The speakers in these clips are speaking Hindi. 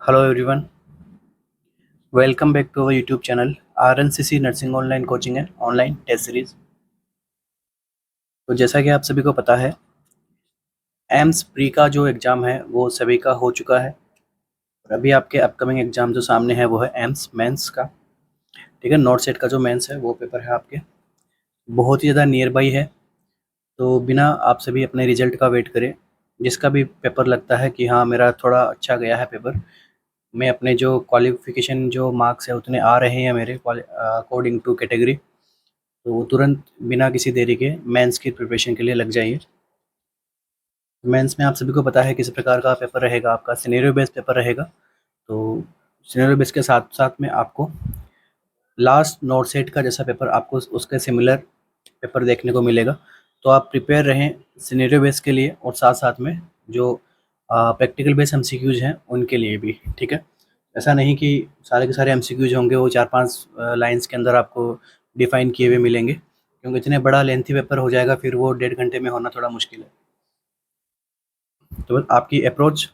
Hello everyone, welcome back to our YouTube channel RNCC Nursing Online Coaching and Online Test Series। तो जैसा कि आप सभी को पता है, एम्स प्री का जो एग्ज़ाम है वो सभी का हो चुका है और अभी आपके अपकमिंग एग्ज़ाम जो सामने है वो है एम्स मेंस का। ठीक है, नॉट सेट का जो मेंस है वो पेपर है आपके, बहुत ही ज़्यादा नियर बाई है। तो बिना आप सभी अपने रिजल्ट का वेट करें, जिसका भी पेपर लगता है कि हाँ मेरा थोड़ा अच्छा गया है पेपर, मैं अपने जो क्वालिफिकेशन जो मार्क्स है उतने आ रहे हैं मेरे अकॉर्डिंग टू कैटेगरी, तो वो तुरंत बिना किसी देरी के मेंस की प्रिपरेशन के लिए लग जाइए। मेंस में आप सभी को पता है किस प्रकार का पेपर रहेगा, आपका सिनेरियो बेस्ड पेपर रहेगा। तो सिनेरियो बेस्ड के साथ साथ में आपको लास्ट नोट सेट का जैसा पेपर आपको उसके सिमिलर पेपर देखने को मिलेगा। तो आप प्रिपेयर रहें सिनेरियो बेस्ड के लिए और साथ साथ में जो प्रैक्टिकल बेस्ड एमसीक्यूज हैं उनके लिए भी। ठीक है, ऐसा नहीं कि सारे के सारे एमसीक्यूज होंगे वो 4-5 लाइंस के अंदर आपको डिफाइन किए हुए मिलेंगे, क्योंकि इतने बड़ा लेंथी पेपर हो जाएगा फिर वो 1.5 घंटे में होना थोड़ा मुश्किल है। तो बस आपकी अप्रोच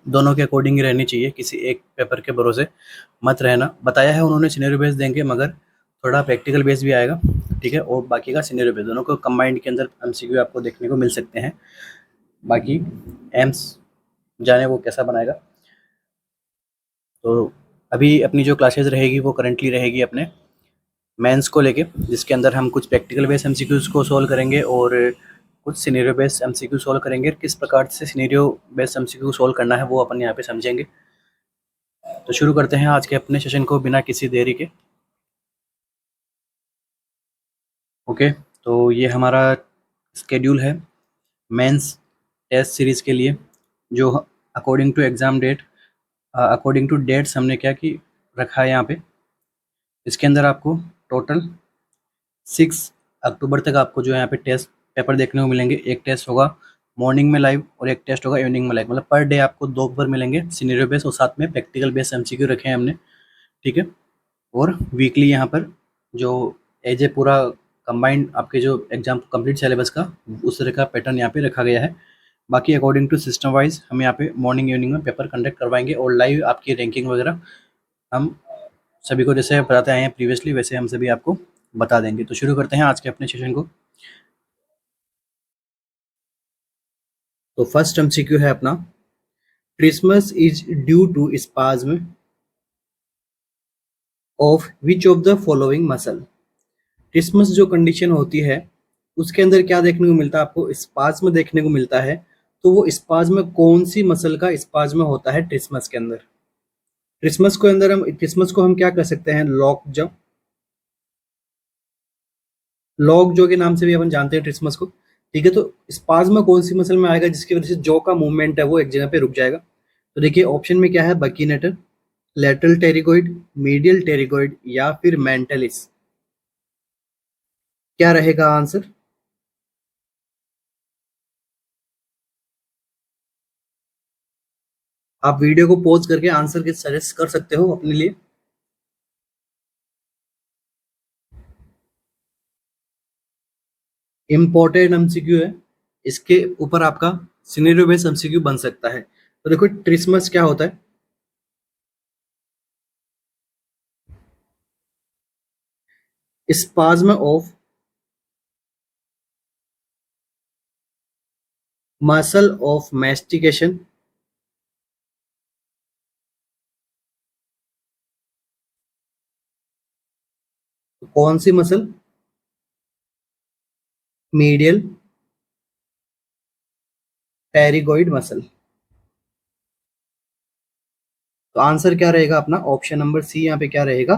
दोनों के अकॉर्डिंग ही रहनी चाहिए, किसी एक पेपर के भरोसे मत रहना। बताया है उन्होंने सिनेरियो बेस देंगे, मगर थोड़ा प्रैक्टिकल बेस भी आएगा। ठीक है, और बाकी का सिनेरियो बेस, दोनों को कंबाइंड के अंदर एमसीक्यू आपको देखने को मिल सकते हैं। बाकी एम्स जाने वो कैसा बनाएगा। तो अभी अपनी जो क्लासेस रहेगी वो करंटली रहेगी अपने मेंस को लेके, जिसके अंदर हम कुछ प्रैक्टिकल बेस्ड एमसीक्यूज को सॉल्व करेंगे और कुछ सिनेरियो बेस्ड एमसीक्यू सॉल्व करेंगे। किस प्रकार से सिनेरियो बेस्ड एमसीक्यू सॉल्व करना है वो अपन यहाँ पे समझेंगे। तो शुरू करते हैं आज के अपने सेशन को बिना किसी देरी के। ओके, तो ये हमारा स्केड्यूल है मेंस टेस्ट सीरीज़ के लिए, जो according to exam date, according to dates हमने क्या कि रखा है यहाँ पे। इसके अंदर आपको टोटल 6 अक्टूबर तक आपको जो है यहाँ पे टेस्ट पेपर देखने को मिलेंगे। एक टेस्ट होगा मॉर्निंग में लाइव और एक टेस्ट होगा इवनिंग में लाइव, मतलब पर डे आपको 2 पेपर मिलेंगे सिनेरियो बेस और साथ में प्रैक्टिकल बेस एमसीक्यू रखे हैं हमने। ठीक है, और वीकली यहाँ पर जो एज ए पूरा कंबाइंड आपके जो एग्जाम कंप्लीट सिलेबस का उस तरह का पैटर्न यहाँ पे रखा गया है। बाकी अकॉर्डिंग टू सिस्टम वाइज हम यहाँ पे मॉर्निंग इवनिंग में पेपर कंडक्ट करवाएंगे और लाइव आपकी रैंकिंग वगैरह हम सभी को जैसे बताते आए हैं प्रीवियसली वैसे हम सभी आपको बता देंगे। तो शुरू करते हैं आज के अपने सेशन को। तो फर्स्ट एमसीक्यू है अपना, trismus is due to spasm of which of the following muscle. Trismus जो कंडीशन होती है उसके अंदर क्या देखने को मिलता है, आपको स्पाज्म देखने को मिलता है। तो वो स्पाज्म कौन सी मसल का स्पाज्म होता है क्रिसमस के अंदर। क्रिसमस को हम क्या कर सकते हैं, लॉक जब लॉक जो के नाम से भी अपन जानते हैं क्रिसमस को। ठीक है, तो स्पाज्म कौन सी मसल में आएगा जिसकी वजह से जॉ का मूवमेंट है वो एक जगह पे रुक जाएगा। तो देखिए ऑप्शन में क्या है, बकीनेटर, लेटरल टेरिगोइड, मीडियल टेरिगोइड या फिर मेंटलिस। क्या रहेगा आंसर। आप वीडियो को पॉज करके आंसर के सजेस्ट कर सकते हो अपने लिए। इम्पोर्टेंट एमसीक्यू है, इसके ऊपर आपका सिनेरियो बेस्ड एमसीक्यू बन सकता है। तो देखो क्रिसमस क्या होता है, spasm of muscle of mastication, कौन सी मसल, मीडियल टेरिगोइड मसल। तो आंसर क्या रहेगा अपना, ऑप्शन नंबर सी यहाँ पे क्या रहेगा,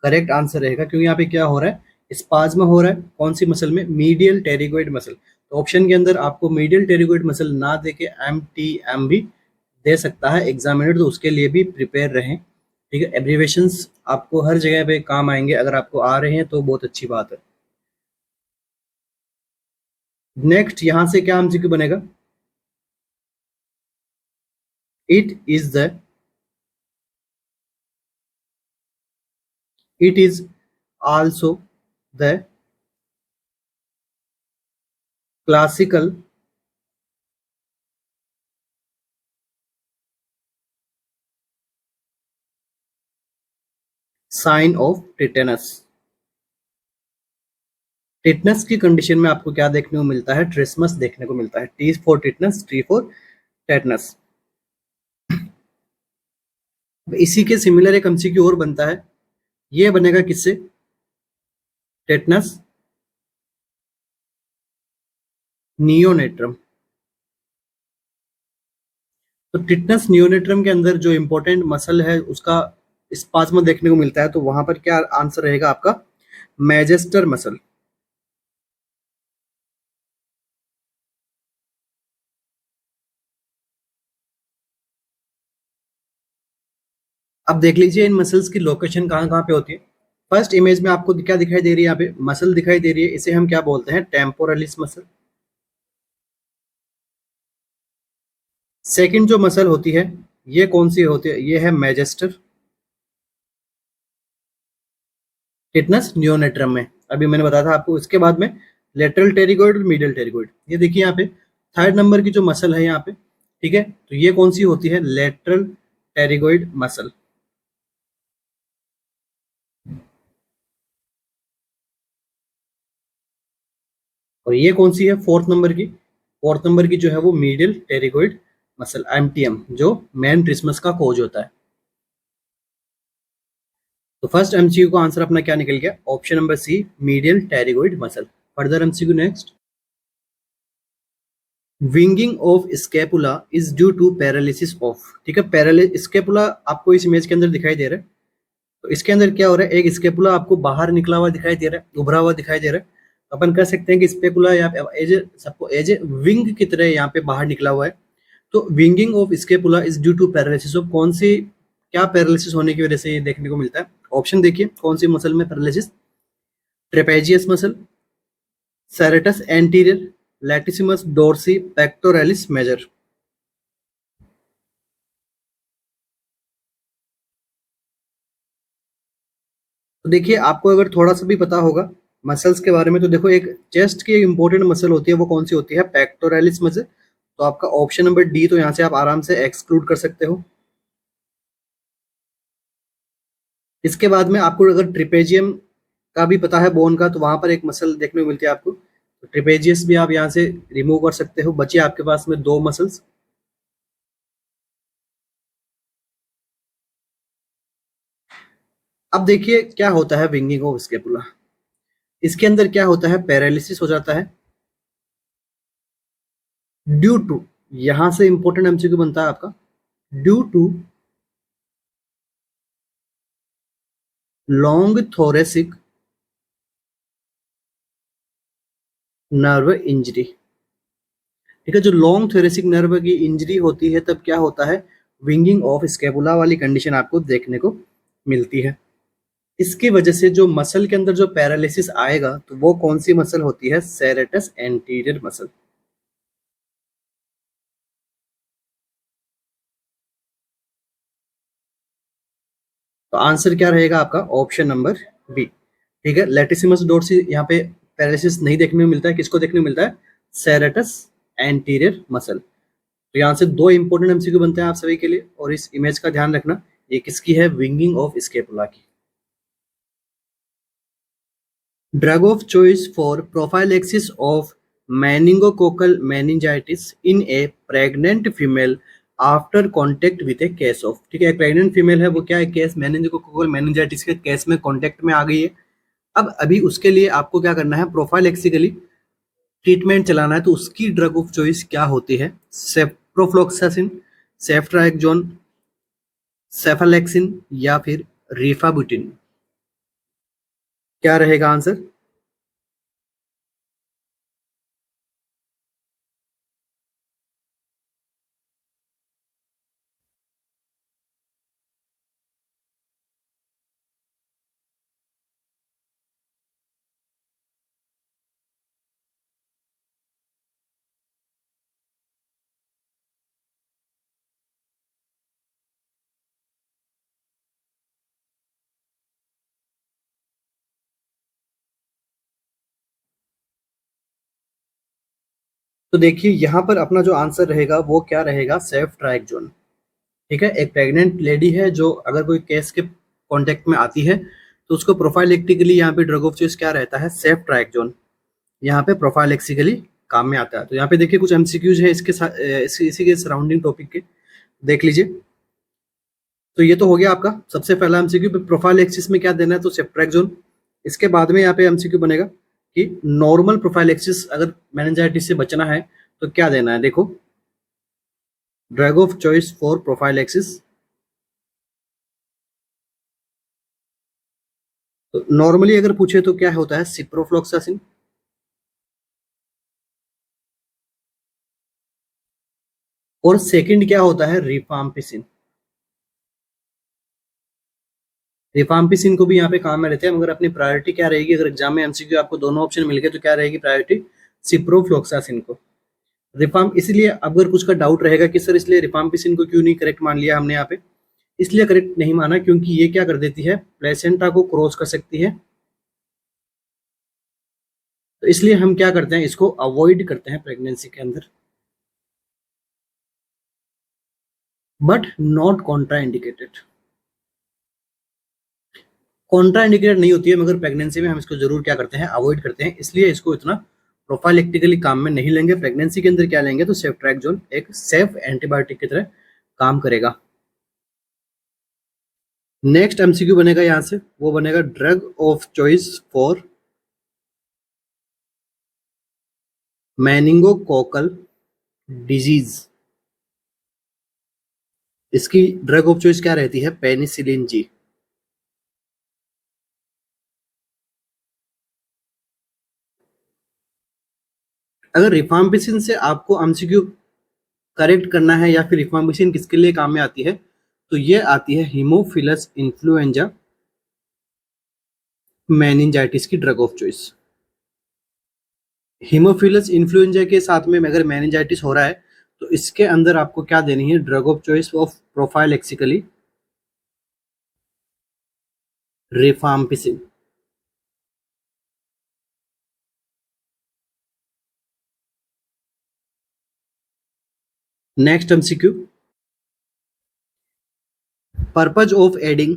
करेक्ट आंसर रहेगा। क्योंकि यहाँ पे क्या हो रहा है, स्पाज्म हो रहा है कौन सी मसल में, मीडियल टेरिगोइड मसल। तो ऑप्शन के अंदर आपको मीडियल टेरिगोइड मसल ना दे के एम भी दे सकता है एग्जामिनर, तो उसके लिए भी प्रिपेयर रहें। ठीक है, एब्रीवेशंस आपको हर जगह पे काम आएंगे, अगर आपको आ रहे हैं तो बहुत अच्छी बात है। नेक्स्ट यहाँ से क्या एमसीक्यू बनेगा, it is the it is also the classical sign of tetanus. Tetanus की कंडीशन में आपको क्या देखने को मिलता है? ट्रिस्मस देखने को मिलता है। T for tetanus, T for tetanus. इसी के सिमिलर एक एमसीक्यू और बनता है, ये बनेगा किससे? टेटनस नियोनेट्रम। तो टिटनस नियोनेट्रम के अंदर जो इंपॉर्टेंट मसल है उसका स्पाज्म देखने को मिलता है, तो वहां पर क्या आंसर रहेगा आपका? Majestor muscle. अब देख लीजिए इन मसल्स की लोकेशन कहाँ कहाँ पे होती है। फर्स्ट इमेज में आपको क्या दिखाई दे रही है? यहाँ पे मसल दिखाई दे रही है, इसे हम क्या बोलते हैं? Temporalis muscle. सेकंड जो मसल होती है ये कौन सी होती है? ये है मैजेस्टर। टिटनस नियोनेट्रम में अभी मैंने बताया था आपको। इसके बाद में लेटरल टेरिगोइड और मीडियल टेरिगोइड। ये देखिए यहाँ पे थर्ड नंबर की जो मसल है यहाँ पे, ठीक है, तो ये कौन सी होती है? Lateral pterygoid muscle. और ये कौन सी है? फोर्थ नंबर की। फोर्थ नंबर की जो है वो मीडियल टेरिगोइड मसल, एमटीएम, जो मैन ट्रिस्मस का कोज होता है। तो फर्स्ट एमसीक्यू का आंसर अपना क्या निकल गया? Option number C, medial pterygoid muscle. Further MCQ next. Winging of scapula is due to paralysis of. ठीक है, पैरालिस स्केपुला आपको इस इमेज के अंदर दिखाई दे रहा है। तो इसके अंदर क्या हो रहा है? एक स्केपुला आपको बाहर निकला हुआ दिखाई दे रहा है, उभरा हुआ दिखाई दे रहा है। तो अपन कह सकते हैं कि स्पेकुला यहाँ पे एज सबको एज ए विंग की तरह यहाँ पे बाहर निकला हुआ है। तो winging of scapula is due to paralysis of. कौन सी, क्या पैरालिसिस होने की वजह से ये देखने को मिलता है? ऑप्शन देखिए, कौन सी मसल में paralysis? Trapezius muscle, serratus anterior, latissimus dorsi, pectoralis major. तो देखिए आपको अगर थोड़ा सा भी पता होगा मसल्स के बारे में, तो देखो एक चेस्ट की एक इंपॉर्टेंट मसल होती है, वो कौन सी होती है? Pectoralis muscle. तो आपका ऑप्शन नंबर डी तो यहाँ से आप आराम से एक्सक्लूड कर सकते हो। इसके बाद में आपको अगर ट्रिपेजियम का भी पता है, बोन का, तो वहां पर एक मसल देखने को मिलती है आपको, तो ट्रिपेजियस भी आप यहाँ से रिमूव कर सकते हो। बची आपके पास में दो मसल्स। अब देखिए क्या होता है विंगिंग ऑफ स्केपुला। इसके अंदर क्या होता है? पैरालिसिस हो जाता है ड्यू टू, यहां से इंपॉर्टेंट एमसीक्यू बनता है आपका, due to long thoracic nerve injury. ठीक है, जो लॉन्ग थोरेसिक नर्व की इंजरी होती है तब क्या होता है? विंगिंग ऑफ स्केपुला वाली कंडीशन आपको देखने को मिलती है। इसकी वजह से जो मसल के अंदर जो पैरालिसिस आएगा, तो वो कौन सी मसल होती है? Serratus anterior muscle. तो आंसर क्या रहेगा आपका? Option number B. ठीक है, लेटिसिमस डोर्सी यहाँ पे पैरालिसिस नहीं देखने को मिलता है, किसको देखने को मिलता है? Serratus anterior muscle. तो यहाँ से दो इंपॉर्टेंट एमसीक्यू बनते हैं आप सभी के लिए, और इस इमेज का ध्यान रखना, ये किसकी है? विंगिंग ऑफ स्केपुला की। Drug of choice for prophylaxis of meningococcal meningitis in A pregnant female after contact with A case of. ठीक है, एक प्रेग्नेंट फीमेल है, वो क्या है? केस मेनिंगोकोकल मेनिंजाइटिस के केस में कॉन्टेक्ट में आ गई है। अब अभी उसके लिए आपको क्या करना है? प्रोफाइलेक्सिकली ट्रीटमेंट चलाना है। तो उसकी ड्रग ऑफ चॉइस क्या होती है? सेप्रोफ्लोक्सासिन, सेफ्ट्राइक्सोन, सेफालेक्सिन, या फिर रिफाबुटिन। क्या रहेगा आंसर? तो देखिए यहाँ पर अपना जो आंसर रहेगा वो क्या रहेगा? सेफ्ट्राइक्सोन। ठीक है, एक प्रेग्नेंट लेडी है जो अगर कोई केस के कॉन्टेक्ट में आती है तो उसको प्रोफाइलेक्टिकली यहाँ पे ड्रग ऑफ चॉइस क्या रहता है, सेफ्ट्रैक्सोन, यहाँ पे प्रोफाइलेक्टिकली काम में आता है। तो यहाँ पे देखिए कुछ एमसीक्यूज है इसके साथ, इसी के सराउंडिंग टॉपिक के, देख लीजिए। तो ये तो हो गया आपका सबसे पहला एमसीक्यू, प्रोफाइलेक्सिस में क्या देना है, तो सेफ्ट्रैक्सोन। इसके बाद में यहाँ पे एमसीक्यू बनेगा कि नॉर्मल प्रोफाइलेक्सिस अगर मेनिंजाइटिस से बचना है तो क्या देना है, देखो drug of choice for prophylaxis. तो नॉर्मली अगर पूछे तो क्या होता है, सिप्रोफ्लॉक्सासिन। और सेकंड क्या होता है, रिफाम्पिसिन। रिफाम्पिसिन को भी यहाँ पे काम में रहते हैं, मगर अपनी प्रायोरिटी क्या रहेगी, अगर एग्जाम में एमसीक्यू आपको दोनों ऑप्शन मिल गए तो क्या रहेगी प्रायोरिटी, सिप्रोफ्लॉक्सासिन को। रिफाम इसलिए अगर कुछ का डाउट रहेगा कि सर इसलिए रिफाम्पिसिन को क्यों नहीं करेक्ट मान लिया हमने यहाँ पे, इसलिए करेक्ट नहीं माना क्योंकि ये क्या कर देती है, प्लेसेंटा को क्रॉस कर सकती है। तो इसलिए हम क्या करते हैं, इसको अवॉइड करते हैं प्रेगनेंसी के अंदर, but not Contra indicated. Contra indicated नहीं होती है, मगर प्रेगनेंसी में हम इसको जरूर क्या करते हैं, अवॉइड करते हैं। इसलिए इसको इतना प्रोफाइलेक्टिकली काम में नहीं लेंगे। प्रेगनेंसी के अंदर क्या लेंगे, तो सेफ्ट्रैक्सोन एक सेफ एंटीबायोटिक की तरह काम करेगा। नेक्स्ट एमसीक्यू बनेगा यहां से, वो बनेगा drug of choice for meningococcal disease. इसकी ड्रग ऑफ चॉइस क्या रहती है, पेनिसिलिन जी। अगर रिफाम्पिसिन से आपको एमसीक्यू करेक्ट करना है या फिर रिफाम्पिसिन किसके लिए काम में आती है, तो ये आती है हीमोफिलस इन्फ्लुएंजा मेनिंजाइटिस की drug of choice. Haemophilus influenza के साथ में अगर मेनिंजाइटिस हो रहा है तो इसके अंदर आपको क्या देनी है, drug of choice of prophylactically rifampicin. Next MCQ, purpose of adding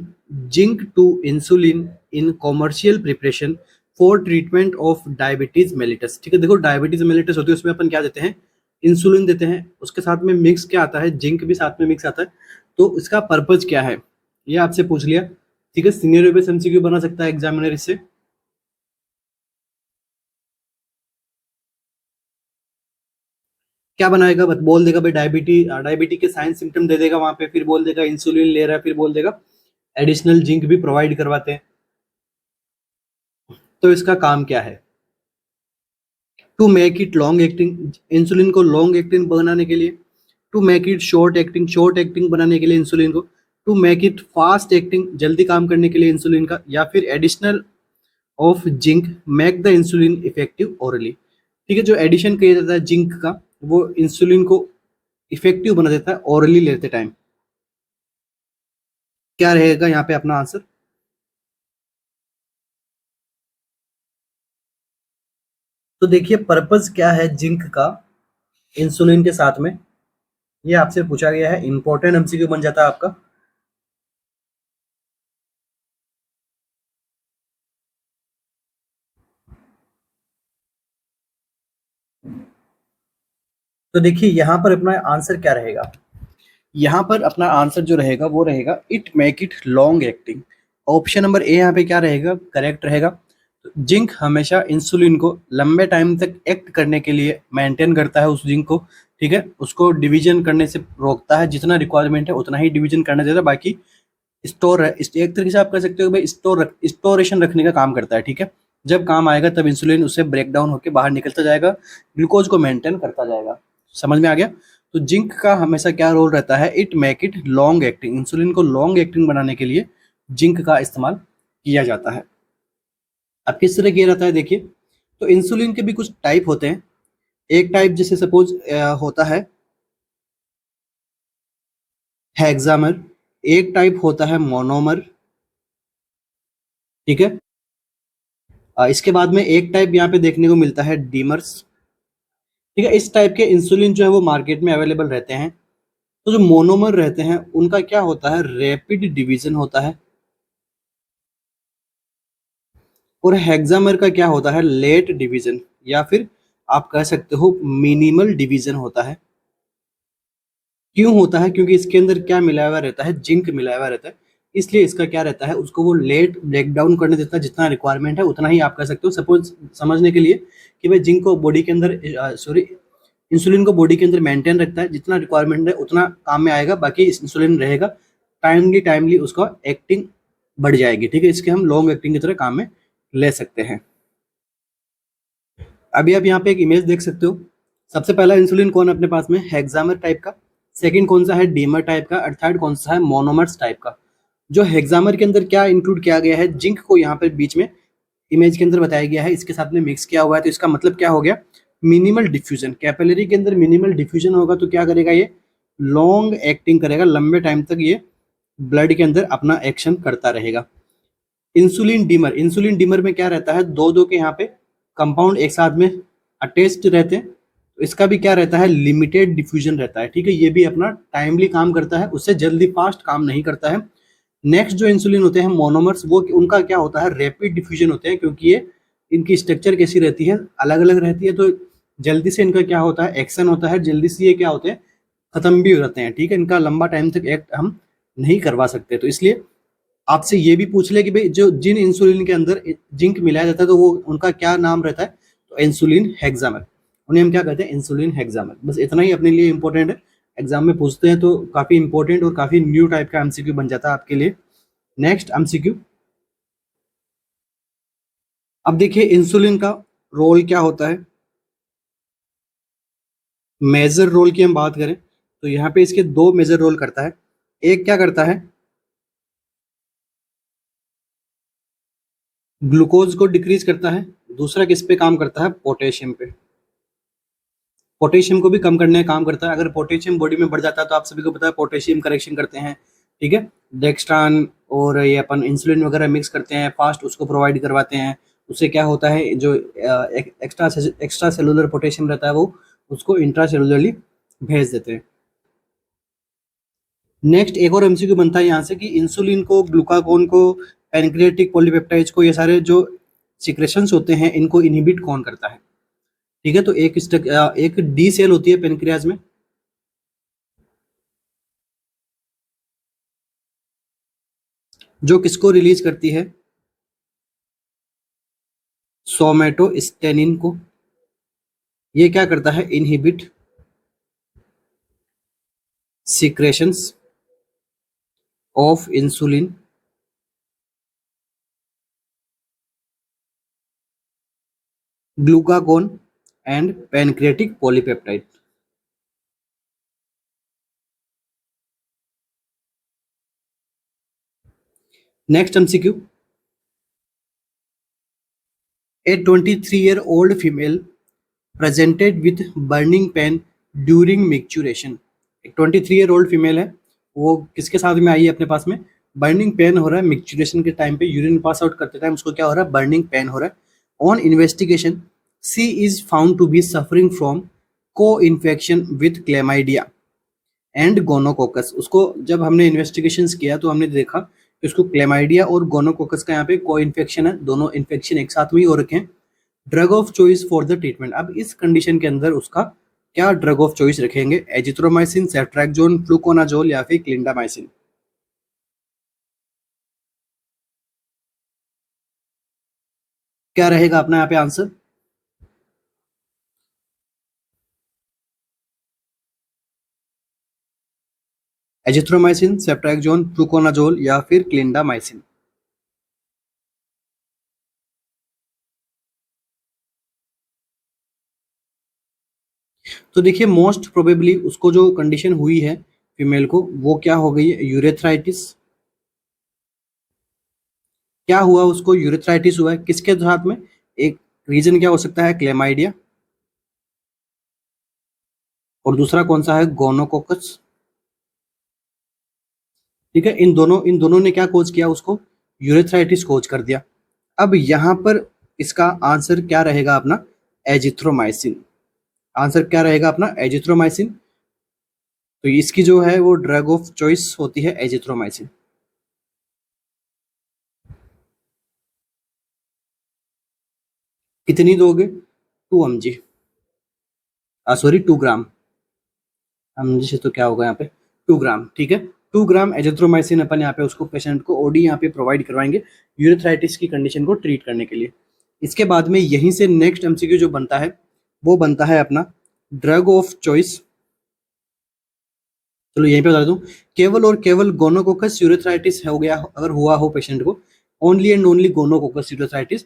zinc to insulin in commercial preparation for treatment of diabetes mellitus. ठीक है, देखो डायबिटीज मेलिटस होती है, उसमें अपन क्या देते हैं, इंसुलिन देते हैं, उसके साथ में मिक्स क्या आता है, जिंक भी साथ में मिक्स आता है। तो इसका पर्पज क्या है, ये आपसे पूछ लिया। ठीक है, सीनियर बेस एमसीक्यू बना सकता है एग्जामिनर इससे। क्या बनाएगा, बोल देगा भाई डायबिटी के साइन सिम्टम दे देगा वहां पे, फिर बोल देगा इंसुलिन ले रहा है, फिर बोल देगा एडिशनल जिंक भी प्रोवाइड करवाते हैं। तो इसका काम क्या है, to make it long acting, insulin को लॉन्ग एक्टिंग बनाने के लिए, to make it short acting बनाने के लिए इंसुलिन को, to make it fast acting जल्दी काम करने के लिए इंसुलिन का, या फिर additional of zinc make the insulin effective orally. ठीक है, जो एडिशन किया जाता है जिंक का वो इंसुलिन को इफेक्टिव बना देता है ओरली लेते टाइम। क्या रहेगा यहाँ पे अपना आंसर, तो देखिए पर्पस क्या है जिंक का इंसुलिन के साथ में, ये आपसे पूछा गया है, इंपॉर्टेंट एमसीक्यू बन जाता है आपका। तो देखिए यहाँ पर अपना आंसर क्या रहेगा, यहाँ पर अपना आंसर जो रहेगा वो रहेगा it make it long acting. Option number A यहाँ पे क्या रहेगा, करेक्ट रहेगा। तो जिंक हमेशा इंसुलिन को लंबे टाइम तक एक्ट करने के लिए मेंटेन करता है उस जिंक को। ठीक है, उसको डिवीजन करने से रोकता है, जितना रिक्वायरमेंट है उतना ही डिवीजन करना देता है, बाकी स्टोर है, एक तरीके से आप कह सकते हो भाई स्टोरेशन रखने का काम करता है। ठीक है, जब काम आएगा तब इंसुलिन उससे ब्रेक डाउन होकर बाहर निकलता जाएगा, ग्लूकोज को मेंटेन करता जाएगा। समझ में आ गया। तो जिंक का हमेशा क्या रोल रहता है, it make it long acting, insulin को लॉन्ग एक्टिंग बनाने के लिए जिंक का इस्तेमाल किया जाता है। अब किस तरह किया जाता है देखिए, तो इंसुलिन के भी कुछ टाइप होते हैं। एक टाइप जैसे सपोज होता है हेक्सामर, एक टाइप होता है मोनोमर। ठीक है, इसके बाद में एक टाइप यहाँ पे देखने को मिलता है डीमर्स। ठीक है, इस टाइप के इंसुलिन जो है वो मार्केट में अवेलेबल रहते हैं। तो जो मोनोमर रहते हैं उनका क्या होता है, रैपिड डिवीजन होता है। और हेक्सामेर का क्या होता है, लेट डिवीजन, या फिर आप कह सकते हो मिनिमल डिवीजन होता है। क्यों होता है, क्योंकि इसके अंदर क्या मिलाया हुआ रहता है, जिंक मिलाया हुआ रहता है, इसलिए इसका क्या रहता है, उसको वो लेट ब्रेक डाउन करने देता है, जितना रिक्वायरमेंट है उतना ही आप कह सकते हो। सपोज समझने के लिए कि भाई जिंक को बॉडी के अंदर, सॉरी, इंसुलिन को बॉडी के अंदर मेंटेन रखता है, जितना रिक्वायरमेंट है उतना काम में आएगा, बाकी इंसुलिन रहेगा, टाइमली टाइमली उसका एक्टिंग बढ़ जाएगी, ठीक है। इसके हम लॉन्ग एक्टिंग की तरह काम में ले सकते हैं। अभी आप यहाँ पे एक इमेज देख सकते हो। सबसे पहला इंसुलिन कौन है अपने पास में, हेक्सामेर टाइप का। सेकंड कौन सा है, डीमर टाइप का। और थर्ड कौन सा है, मोनोमर्स टाइप का। जो हेक्सामेर के अंदर क्या इंक्लूड किया गया है, जिंक को यहाँ पर बीच में इमेज के अंदर बताया गया है, इसके साथ में मिक्स किया हुआ है, तो इसका मतलब क्या हो गया, मिनिमल डिफ्यूजन। कैपिलरी के अंदर मिनिमल डिफ्यूजन होगा तो क्या करेगा, ये लॉन्ग एक्टिंग करेगा, लंबे टाइम तक ये ब्लड के अंदर अपना एक्शन करता रहेगा। इंसुलिन डीमर, इंसुलिन डीमर में क्या रहता है, दो दो के यहाँ पे कंपाउंड एक साथ में अटैच्ड रहते हैं, तो इसका भी क्या रहता है, लिमिटेड डिफ्यूजन रहता है, ठीक है। ये भी अपना टाइमली काम करता है, उससे जल्दी फास्ट काम नहीं करता है। नेक्स्ट जो इंसुलिन होते हैं मोनोमर्स, वो उनका क्या होता है, रैपिड डिफ्यूजन होते हैं, क्योंकि ये इनकी स्ट्रक्चर कैसी रहती है, अलग अलग रहती है, तो जल्दी से इनका क्या होता है, एक्शन होता है, जल्दी से ये क्या होते हैं, खत्म भी हो जाते हैं, ठीक है। इनका लंबा टाइम तक एक्ट हम नहीं करवा सकते। तो इसलिए आपसे ये भी पूछ ले कि भाई जो जिन इंसुलिन के अंदर जिंक मिलाया जाता है तो वो उनका क्या नाम रहता है, तो इंसुलिन हेक्सामेर, उन्हें हम क्या कहते हैं, इंसुलिन हेक्सामेर। बस इतना ही अपने लिए इंपॉर्टेंट है, एग्जाम में पूछते हैं तो काफी इंपॉर्टेंट और काफी न्यू टाइप का एमसीक्यू बन जाता है आपके लिए। नेक्स्ट एमसीक्यू, अब देखिए इंसुलिन का रोल क्या होता है। मेजर रोल की हम बात करें तो यहाँ पे इसके दो मेजर रोल करता है। एक क्या करता है, ग्लूकोज को डिक्रीज करता है। दूसरा किस पे काम करता है, पोटेशियम पे। पोटेशियम को भी कम करने का काम करता है। अगर पोटेशियम बॉडी में बढ़ जाता है तो आप सभी को पता है पोटेशियम करेक्शन करते हैं, ठीक है। डेक्स्ट्रान और ये अपन इंसुलिन वगैरह मिक्स करते हैं, फास्ट उसको प्रोवाइड करवाते हैं। उससे क्या होता है, जो एक्स्ट्रा सेलुलर पोटेशियम रहता है वो उसको इंट्रा सेलुलरली भेज देते हैं। नेक्स्ट एक और एमसीक्यू बनता है यहाँ से कि इंसुलिन को, ग्लूकागोन को, पैनक्रियाटिक पॉलीपेप्टाइड्स को, ये सारे जो सिक्रेशंस होते हैं इनको इनहिबिट कौन करता है, ठीक है। तो एक डी सेल होती है पेनक्रियाज में, जो किसको रिलीज करती है, सोमेटोस्टेनिन को। ये क्या करता है, inhibit secretions of insulin, glucagon and pancreatic polypeptide. Next MCQ, A 23-year-old female presented with burning pain during micturition। एक 23-year-old फीमेल है, वो किसके साथ में आई है अपने पास में, बर्निंग पेन हो रहा है मिक्चुरेशन के टाइम पे, यूरिन पास आउट करते टाइम उसको क्या हो रहा है, बर्निंग पेन हो रहा है। On investigation she is found to be suffering from co infection with chlamydia and gonococcus. उसको जब हमने इन्वेस्टिगेशंस किया तो हमने देखा कि उसको क्लेमाइडिया और गोनोकोकस का यहाँ पे को इन्फेक्शन है, दोनों इन्फेक्शन एक साथ में ही हो रखे हैं। Drug of choice for the treatment, अब इस कंडीशन के अंदर उसका क्या ड्रग ऑफ चॉइस रखेंगे, एजिथ्रोमाइसिन, सेफ्ट्रैक्सोन, फ्लूकोनाजोल या फिर क्लिंडामाइसिन। क्या रहेगा अपना यहाँ पे आंसर, एजिथ्रोमाइसिन, सेफ्ट्रैक्सोन, फ्लूकोनाजोल या फिर क्लिंडामाइसिन। तो देखिए मोस्ट प्रोबेबली उसको जो कंडीशन हुई है फीमेल को, वो क्या हो गई है, यूरेथ्राइटिस। क्या हुआ उसको, यूरेथ्राइटिस हुआ है, किसके साथ में, एक रीजन क्या हो सकता है, क्लेमाइडिया, और दूसरा कौन सा है, गोनोकोकस, ठीक है। इन दोनों ने क्या कोज किया, उसको यूरेथ्राइटिस कोज कर दिया। अब यहाँ पर इसका आंसर क्या रहेगा अपना, एजिथ्रोमाइसिन। आंसर क्या रहेगा अपना, एजिथ्रोमाइसिन। तो इसकी जो है वो ड्रग ऑफ चॉइस होती है एजिथ्रोमाइसिन। कितनी दोगे? 2 mg, सॉरी 2 ग्राम। mg से तो क्या होगा यहाँ पे, 2 ग्राम, ठीक है। 2 ग्राम एजिथ्रोमाइसिन अपन यहाँ पे उसको पेशेंट को ओडी यहाँ पे प्रोवाइड करवाएंगे यूरेथ्राइटिस की कंडीशन को ट्रीट करने के लिए। इसके बाद में यहीं से नेक्स्ट एमसीक्यू जो बनता है वो बनता है अपना ड्रग ऑफ चॉइस। चलो यहीं पे बता दूं, केवल और केवल गोनोकोकस यूरेथ्राइटिस हो गया अगर हुआ हो पेशेंट को, only and only gonococcus urethritis,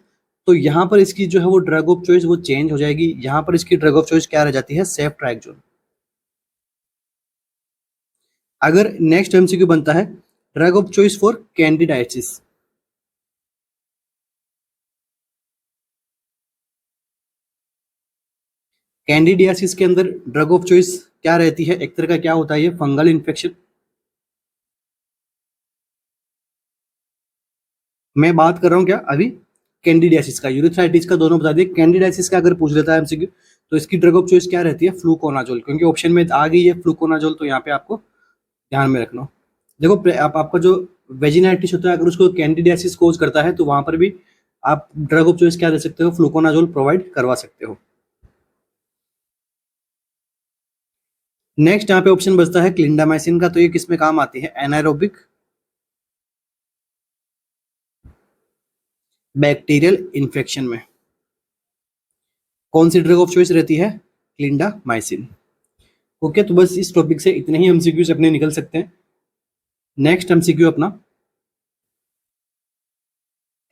तो यहाँ पर इसकी जो है वो ड्रग ऑफ चॉइस वो चेंज हो जाएगी। यहाँ पर इसकी ड्रग ऑफ चॉइस क्या रह जाती है, सेफ्ट्रैक्सोन। अगर नेक्स्ट एमसीक्यू बनता है drug of choice for candidiasis, candidiasis के अंदर ड्रग ऑफ चॉइस क्या रहती है, एक तरह का क्या होता है ये फंगल इन्फेक्शन। मैं बात कर रहा हूँ क्या अभी कैंडिडियासिस का, यूरेथ्राइटिस का दोनों बता दिए। कैंडिडियासिस का अगर पूछ लेता है एमसीक्यू तो इसकी ड्रग ऑफ चॉइस क्या रहती है, फ्लूकोनाजोल, क्योंकि ऑप्शन में आ गई है फ्लूकोनाजोल, तो यहाँ पे आपको ध्यान में रखना। देखो आपका जो वेजिनाइटिस होता है अगर उसको कैंडिडियासिस कोज करता है तो वहां पर भी आप ड्रग ऑफ चॉइस क्या दे सकते हो, फ्लूकोनाजोल प्रोवाइड करवा सकते हो। नेक्स्ट यहाँ पे ऑप्शन बचता है क्लिंडामाइसिन का, तो ये किस में काम आती है, एनारोबिक बैक्टीरियल इन्फेक्शन में। कौन सी ड्रग ऑफ चॉइस रहती है, क्लिंडामाइसिन। ओके, तो बस इस टॉपिक से इतने ही एमसीक्यूज अपने निकल सकते हैं। नेक्स्ट एमसीक्यू अपना,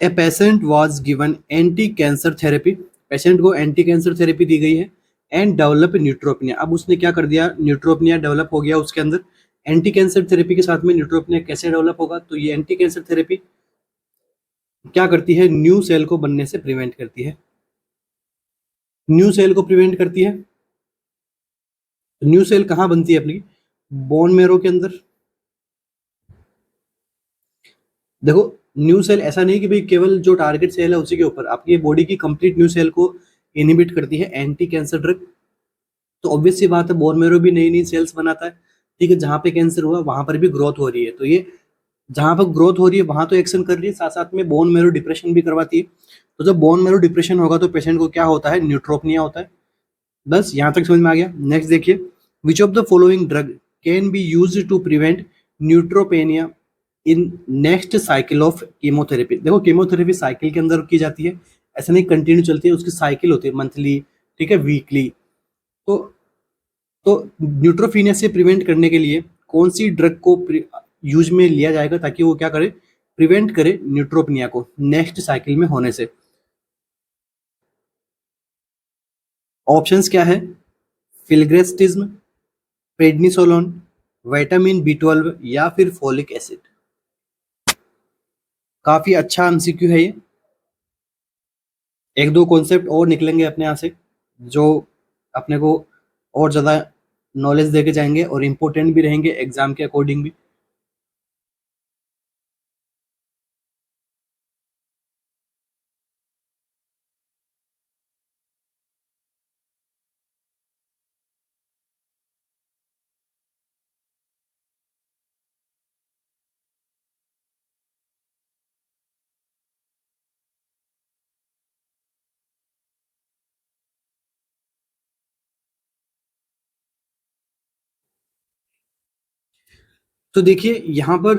a patient was given anti cancer therapy, patient को एंटी कैंसर थेरेपी दी गई है एंड डेवलप न्यूट्रोपिनिया। अब उसने क्या कर दिया, न्यूट्रोपिनिया डेवलप हो गया उसके अंदर। एंटी कैंसर थेरेपी के साथ में न्यूट्रोपिनिया कैसे डेवलप होगा, तो ये एंटी कैंसर थेरेपी क्या करती है, न्यू सेल को बनने से प्रिवेंट करती है, न्यू सेल को प्रिवेंट करती है। न्यू सेल कहाँ बनती है अपनी, बोन मेरो के अंदर। देखो न्यू सेल ऐसा नहीं कि भाई केवल जो टारगेट सेल है उसी के ऊपर, आपकी बॉडी की कंप्लीट न्यू सेल को इनहिबिट करती है एंटी कैंसर ड्रग। तो ऑब्वियस सी बात है बोन मेरो भी नई नई सेल्स बनाता है, ठीक है। जहां पे कैंसर हुआ वहां पर भी ग्रोथ हो रही है, तो ये जहां पर ग्रोथ हो रही है वहां तो एक्शन कर रही है, साथ साथ में बोन मेरो डिप्रेशन भी करवाती है। तो जब बोन मेरो डिप्रेशन होगा तो पेशेंट को क्या होता है, न्यूट्रोपनिया होता है। बस यहाँ तक समझ में आ गया। नेक्स्ट देखिए, which of the following drug can be use to prevent neutropenia in next cycle of chemotherapy. देखो कीमोथेरेपी साइकिल के अंदर की जाती है, ऐसा नहीं कंटिन्यू चलती है, उसकी साइकिल होती है मंथली, ठीक है, वीकली। तो तो न्यूट्रोफीनिया से प्रिवेंट करने के लिए कौन सी ड्रग को यूज में लिया जाएगा ताकि वो क्या करे, प्रिवेंट करे न्यूट्रोपनिया को नेक्स्ट साइकिल में होने से। ऑप्शंस क्या है, फिल्ग्रेस्टिज्म, प्रेडनिसोलोन, विटामिन B12 या फिर फोलिक एसिड। काफी अच्छा एमसीक्यू है ये। एक दो कॉन्सेप्ट और निकलेंगे अपने यहाँ से जो अपने को और ज्यादा नॉलेज देके जाएंगे और इम्पोर्टेंट भी रहेंगे एग्जाम के अकॉर्डिंग भी। तो देखिए यहाँ पर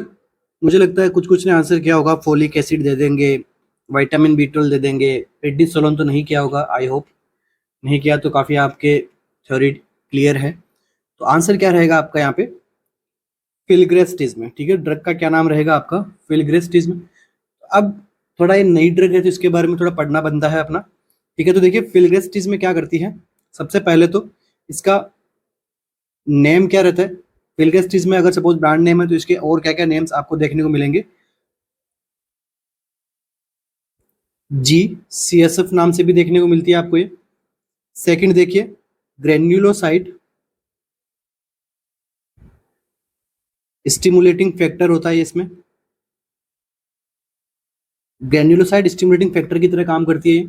मुझे लगता है कुछ कुछ ने आंसर किया होगा, फोलिक एसिड दे देंगे, विटामिन B12 दे देंगे, प्रेडनिसोलोन तो नहीं किया होगा, आई होप नहीं किया, तो काफी आपके थ्योरी क्लियर है। तो आंसर क्या रहेगा आपका यहाँ पे, फिल्ग्रेस्टिज्म, ठीक है। ड्रग का क्या नाम रहेगा आपका, फिल्ग्रेस्टिज्म। अब थोड़ा ये नई ड्रग है तो इसके बारे में थोड़ा पढ़ना बनता है अपना, ठीक है। तो देखिए फिल्ग्रेस्टिज्म क्या करती है, सबसे पहले तो इसका नेम क्या रहता है, फिल्ग्रेस्टिज्म में अगर सपोज ब्रांड नेम है तो इसके और क्या क्या नेम्स आपको देखने को मिलेंगे, GCSF नाम से भी देखने को मिलती है आपको ये। सेकंड देखिए, ग्रेन्युलोसाइड स्टिमुलेटिंग फैक्टर होता है इसमें, ग्रेन्युलोसाइड स्टिमुलेटिंग फैक्टर की तरह काम करती है ये,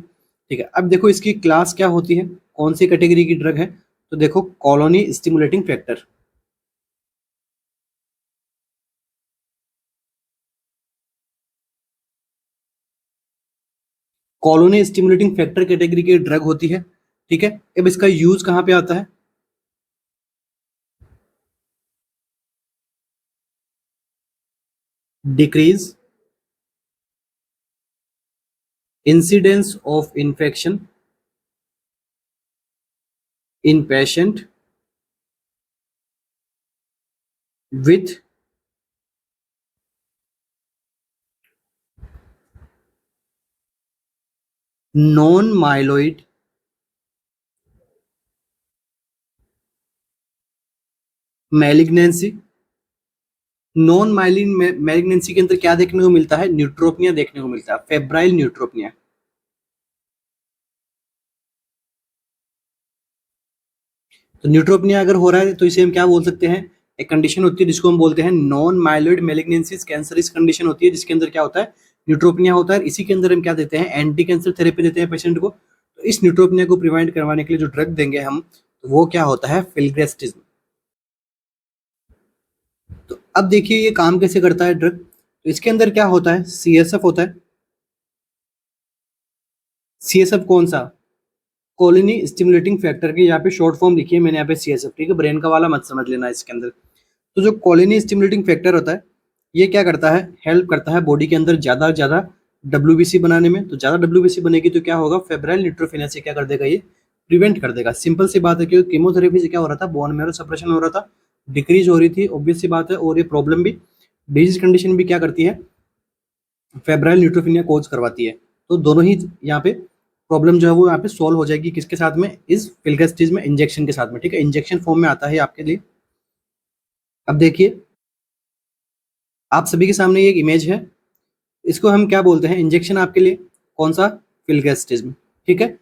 ठीक है। अब देखो इसकी क्लास क्या होती है, कौन सी कैटेगरी की ड्रग है, तो देखो colony stimulating factor. Colony stimulating factor category की ड्रग होती है, ठीक है। अब इसका यूज कहाँ पे आता है? Decrease incidence of infection in patient with non myeloid malignancy. Non myelin malignancy के अंदर क्या देखने को मिलता है? न्यूट्रोपिनिया देखने को मिलता है, फेब्राइल न्यूट्रोपिनिया। तो न्यूट्रोपिनिया अगर हो रहा है तो इसे हम क्या बोल सकते हैं? एक कंडीशन होती है जिसको हम बोलते हैं नॉन माइलॉइड मैलिग्नेंसीज कैंसरिस कंडीशन होती है, जिसके अंदर क्या होता है? न्यूट्रोपिनिया होता है। इसी के अंदर हम क्या देते हैं? एंटी कैंसर थेरेपी देते हैं पेशेंट को। तो इस न्यूट्रोपिनिया को प्रिवेंट करवाने के लिए जो ड्रग देंगे हम, तो वो क्या होता है? फिल्ग्रेस्टिज्म। तो अब देखिए ये काम कैसे करता है ड्रग। तो इसके अंदर क्या होता है? सीएसएफ होता है। सीएसएफ कौन सा? कोलिनी स्टिमुलेटिंग फैक्टर की यहाँ पे शॉर्ट फॉर्म लिखी है मैंने यहाँ पे सीएसएफ, ठीक है। ब्रेन का वाला मत समझ लेना इसके अंदर। तो जो कोलिनी स्टिमुलेटिंग फैक्टर होता है, ये क्या करता है? हेल्प करता है बॉडी के अंदर ज्यादा से ज्यादा डब्ल्यूबीसी बनाने में। तो ज्यादा डब्ल्यूबीसी बनेगी तो क्या होगा? फेब्राइल न्यूट्रोफिनिया से क्या कर देगा? ये प्रिवेंट कर देगा। सिंपल सी बात है, क्योंकि कीमोथेरेपी से क्या हो रहा था? बोन मैरो सप्रेशन हो रहा था, डिक्रीज हो रही थी, ऑब्वियस सी बात है। और ये प्रॉब्लम भी, डिजीज कंडीशन भी क्या करती है? फेब्राइल न्यूट्रोफिनिया कोज करवाती है। तो दोनों ही यहाँ पे प्रॉब्लम जो है वो यहाँ पे सॉल्व हो जाएगी। किसके साथ में? इस फिल्गस्टिज में, इंजेक्शन के साथ में, ठीक है। इंजेक्शन फॉर्म में आता है आपके लिए। अब देखिए आप सभी के सामने ये एक इमेज है, इसको हम क्या बोलते हैं? इंजेक्शन आपके लिए कौन सा? फिल्गस्टिज्म, ठीक है।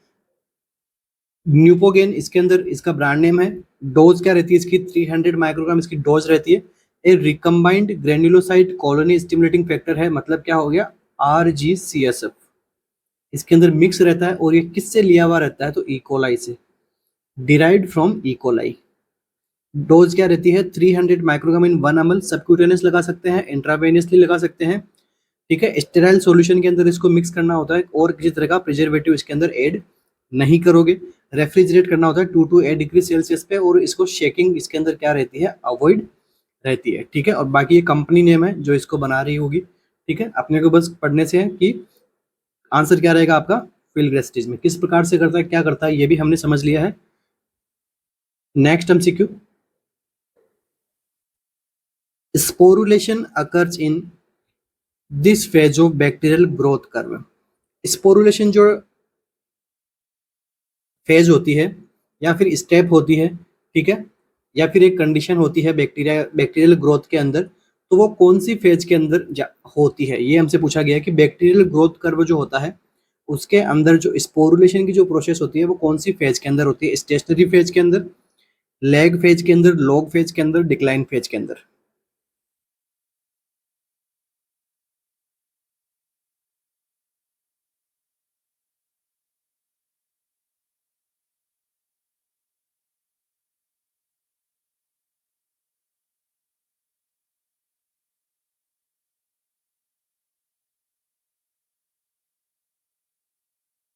न्यूपोगेन इसके अंदर इसका ब्रांड नेम है। डोज क्या रहती है इसकी? 300 माइक्रोग्राम इसकी डोज रहती है। ए recombined granulocyte colony stimulating factor है, मतलब क्या हो गया? RGCSF इसके अंदर मिक्स रहता है। और ये किससे लिया हुआ रहता है? तो इकोलाई से, डिराइव्ड फ्रॉम इकोलाई। डोज क्या रहती है? 300 माइक्रोग्राम इन 1 ml। सबक्यूटेनियस लगा सकते हैं, इंट्रावेनियसली लगा सकते हैं, ठीक है। स्टेराइल सॉल्यूशन के अंदर इसको मिक्स करना होता है, और किसी तरह का प्रिजर्वेटिव इसके अंदर ऐड नहीं करोगे। रेफ्रिजरेट करना होता है 2 to 8 डिग्री सेल्सियस पे, और इसको शेकिंग इसके अंदर क्या रहती है? अवॉइड रहती है, ठीक है। और बाकी ये कंपनी नेम है जो इसको बना रही होगी, ठीक है। अपने को बस पढ़ने से है कि आंसर क्या रहेगा आपका? फिल्ग्रेस्टिज में किस प्रकार से करता है, क्या करता है, ये भी हमने समझ लिया है। Next MCQ, sporulation occurs in this phase of bacterial growth curve. Sporulation जो फेज होती है या फिर स्टेप होती है, ठीक है, या फिर एक कंडीशन होती है बैक्टीरियल ग्रोथ के अंदर, तो वो कौन सी फेज के अंदर होती है? ये हमसे पूछा गया है कि बैक्टीरियल ग्रोथ कर्व जो होता है उसके अंदर जो स्पोरुलेशन की जो प्रोसेस होती है वो कौन सी फेज के अंदर होती है? स्टेशनरी फेज के अंदर, लैग फेज के अंदर, लॉग फेज के अंदर, डिक्लाइन फेज के अंदर।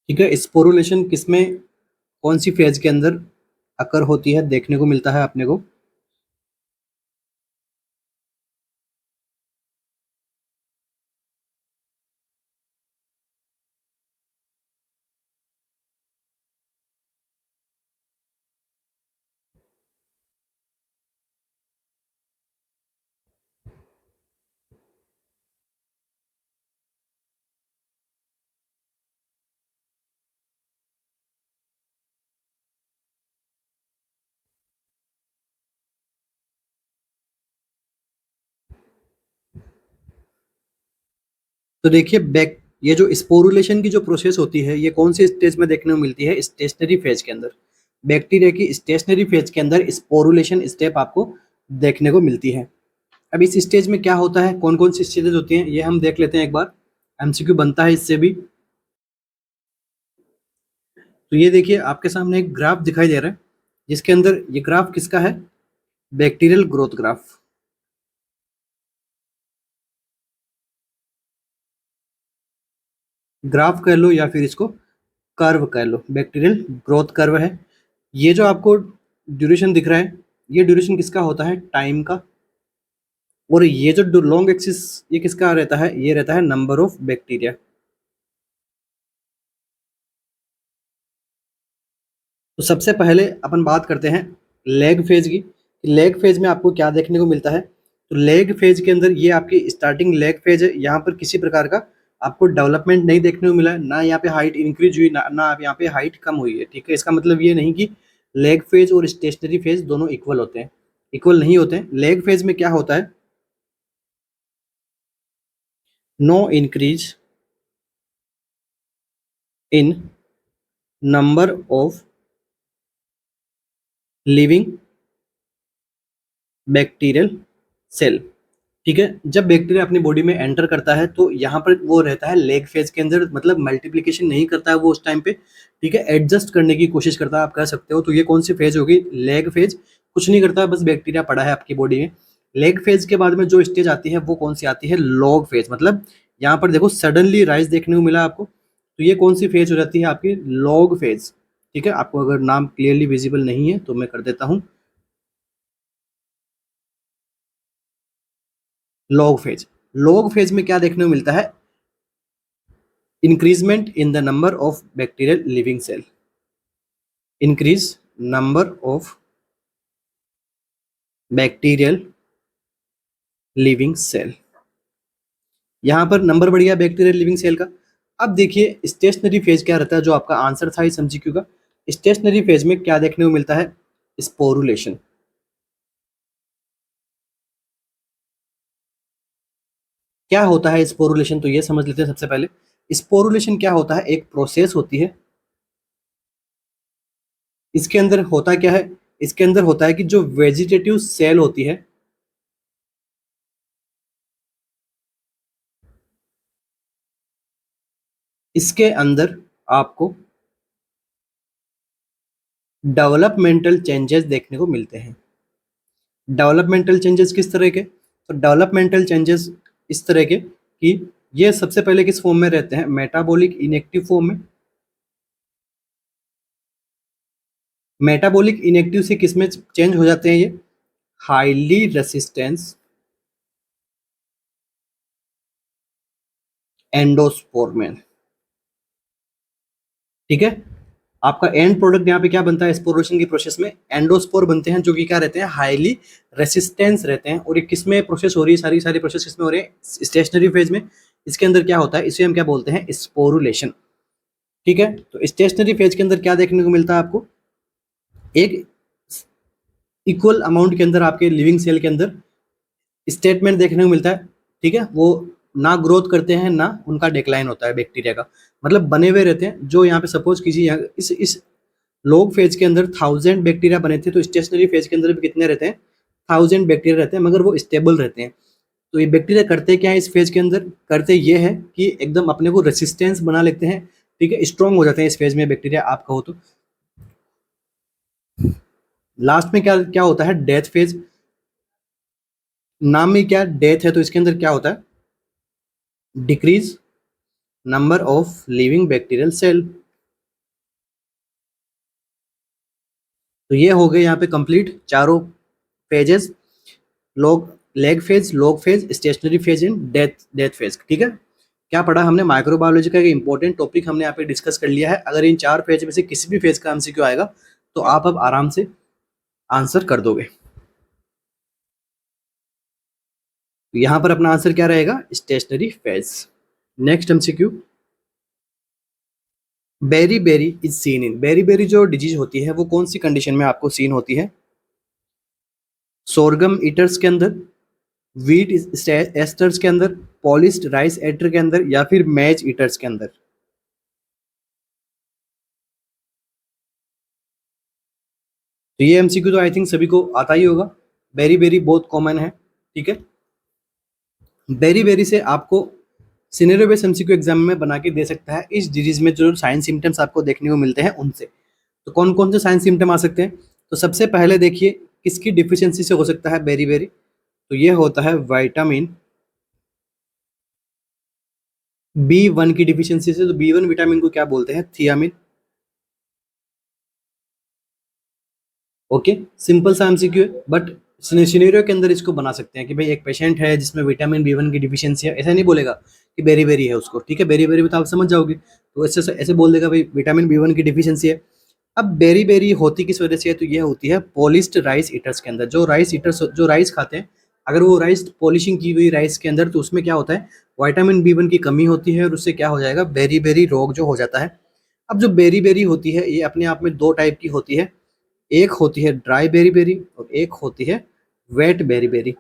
ठीक है, स्पोरुलेशन किसमें, कौन सी फेज के अंदर अकर होती है, देखने को मिलता है अपने को? तो देखिए बैक, ये जो स्पोरुलेशन की जो प्रोसेस होती है ये कौन सी स्टेज में देखने को मिलती है? स्टेशनरी फेज के अंदर। बैक्टीरिया की स्टेशनरी फेज के अंदर स्पोरुलेशन स्टेप आपको देखने को मिलती है। अब इस स्टेज में क्या होता है, कौन कौन सी स्टेजेस होती हैं, ये हम देख लेते हैं एक बार। एमसीक्यू बनता है इससे भी। तो ये देखिए आपके सामने एक ग्राफ दिखाई दे रहा है, जिसके अंदर ये ग्राफ किसका है? Bacterial growth graph. ग्राफ कह लो या फिर इसको कर्व कह लो, बैक्टीरियल ग्रोथ कर्व है। ये जो आपको ड्यूरेशन दिख रहा है, ये ड्यूरेशन किसका होता है, टाइम का। और ये जो लॉन्ग एक्सिस ये किसका रहता है, ये रहता है नंबर ऑफ बैक्टीरिया। तो सबसे पहले अपन बात करते हैं लेग फेज की। लेग फेज में आपको क्या देखने को मिलता है, तो लेग फेज के अंदर ये आपकी स्टार्टिंग लेग फेज है। यहाँ पर किसी प्रकार का आपको डेवलपमेंट नहीं देखने को मिला है, ना यहाँ पे हाइट इंक्रीज हुई, ना यहाँ पे हाइट कम हुई है। ठीक है, इसका मतलब ये नहीं कि लेग फेज और स्टेशनरी फेज दोनों इक्वल होते हैं, इक्वल नहीं होते हैं। लेग फेज में क्या होता है, no increase in number of living bacterial cell. ठीक है, जब बैक्टीरिया अपनी बॉडी में एंटर करता है तो यहाँ पर वो रहता है लेग फेज के अंदर, मतलब मल्टीप्लिकेशन नहीं करता है वो उस टाइम पे। ठीक है, एडजस्ट करने की कोशिश करता है, आप कह सकते हो। तो ये कौन सी फेज होगी, लेग फेज। कुछ नहीं करता है, बस बैक्टीरिया पड़ा है आपकी बॉडी में। लेग फेज के बाद में जो स्टेज आती है वो कौन सी आती है, लॉग फेज। मतलब यहाँ पर देखो सडनली राइज देखने को मिला आपको, तो ये कौन सी फेज हो जाती है आपकी, लॉग फेज। ठीक है, आपको अगर नाम क्लियरली विजिबल नहीं है तो मैं कर देता हूँ, लॉग फेज। लॉग फेज में क्या देखने को मिलता है, increment in the number of bacterial living cell, increase number of bacterial living cell. यहां पर नंबर बढ़ गया बैक्टीरियल लिविंग सेल का। अब देखिए स्टेशनरी फेज क्या रहता है, जो आपका आंसर था इस एमसीक्यू का। स्टेशनरी फेज में क्या देखने को मिलता है, स्पोरुलेशन। क्या होता है स्पोरुलेशन, तो ये समझ लेते हैं सबसे पहले। स्पोरुलेशन क्या होता है, एक प्रोसेस होती है। इसके अंदर होता क्या है, इसके अंदर होता है कि जो वेजिटेटिव सेल होती है, इसके अंदर आपको डेवलपमेंटल चेंजेस देखने को मिलते हैं। डेवलपमेंटल चेंजेस किस तरह के, तो डेवलपमेंटल चेंजेस इस तरह के कि ये सबसे पहले किस फॉर्म में रहते हैं, मेटाबॉलिक इनएक्टिव फॉर्म में। मेटाबॉलिक इनएक्टिव से किस में चेंज हो जाते हैं, ये हाईली रेसिस्टेंस एंडोस्पोर में। ठीक है, आपका एंड प्रोडक्ट यहाँ पे क्या बनता है, स्पोरेशन की प्रोसेस में एंडोस्पोर बनते हैं, जो कि क्या रहते हैं, हाईली रेसिस्टेंस रहते हैं। और ये किस में प्रोसेस हो रही है, सारी सारी प्रोसेस किस में हो रही है, स्टेशनरी फेज में। इसके अंदर क्या होता है, इसे हम क्या बोलते हैं, स्पोरुलेशन। ठीक है, तो स्टेशनरी फेज के अंदर क्या देखने को मिलता है आपको, एक इक्वल अमाउंट के अंदर आपके लिविंग सेल के अंदर स्टेटमेंट देखने को मिलता है। ठीक है, वो ना ग्रोथ करते हैं ना उनका डिक्लाइन होता है बैक्टीरिया का, मतलब बने हुए रहते हैं। जो यहाँ पे सपोज किसी इस लॉग फेज के अंदर 1000 बैक्टीरिया बने थे, तो स्टेशनरी फेज के अंदर भी कितने रहते हैं, 1000 बैक्टीरिया रहते हैं, मगर वो स्टेबल रहते हैं। तो ये बैक्टीरिया करते क्या है इस फेज के अंदर, करते ये है कि एकदम अपने को रेसिस्टेंस बना लेते हैं। ठीक है, स्ट्रॉन्ग हो जाते हैं इस फेज में बैक्टीरिया, आप कहो तो। लास्ट में क्या क्या होता है, डेथ फेज। नाम में क्या डेथ है, तो इसके अंदर क्या होता है, decrease number of living bacterial cell. तो ये हो गए यहाँ पे कंप्लीट चारों phases, log lag phase, log phase, stationary phase and death death phase. ठीक है, क्या पढ़ा हमने, माइक्रोबायोलॉजी का एक इंपॉर्टेंट टॉपिक हमने यहाँ पे डिस्कस कर लिया है। अगर इन चार फेज में से किसी भी फेज का एमसीक्यू आएगा तो आप अब आराम से आंसर कर दोगे। तो यहाँ पर अपना आंसर क्या रहेगा, stationary phase. Next MCQ, beri beri is seen in, beri beri जो डिजीज होती है वो कौन सी कंडीशन में आपको सीन होती है, सोरगम ईटर्स के अंदर, व्हीट एस्टर्स के अंदर, पॉलिश्ड राइस एटर के अंदर, या फिर मैज ईटर्स के अंदर। तो ये एमसीक्यू तो आई थिंक सभी को आता ही होगा, बेरी बेरी बहुत कॉमन है। ठीक है, बेरी बेरी से आपको सिनेरियो बेस्ड एमसीक्यू एग्जाम में बना के दे सकता है। इस डिजीज में जो साइन सिम्टम्स आपको देखने को मिलते हैं उनसे, तो कौन कौन से साइन सिम्टम आ सकते हैं, तो सबसे पहले देखिए किसकी डिफिशियंसी से हो सकता है बेरी बेरी, तो ये होता है विटामिन B1 की डिफिशियंसी से, तो B1 विटामिन को क्या बोलते हैं? थियामिन। ओके, सिंपल सा एमसीक्यू है, बट सिनेरियो के अंदर इसको बना सकते हैं कि भाई एक पेशेंट है जिसमें विटामिन B1 की डिफिशियंसी है, ऐसा नहीं बोलेगा कि बेरी बेरी है उसको, ठीक है, बेरी बेरी में तो आप समझ जाओगे, तो ऐसे ऐसे बोल देगा भाई विटामिन B1 की डिफिशियंसी है। अब बेरी बेरी होती किस वजह से है? तो ये होती है पॉलिश्ड राइस ईटर्स के अंदर। जो राइस ईटर्स जो राइस खाते हैं, अगर वो राइस पॉलिशिंग की हुई राइस के अंदर, तो उसमें क्या होता है, विटामिन B1 की कमी होती है और उससे क्या हो जाएगा, बेरी बेरी रोग जो हो जाता है। अब जो बेरी बेरी होती है ये अपने आप में दो टाइप की होती है, एक होती है ड्राई बेरी बेरी और एक होती है वेट बेरी बेरी।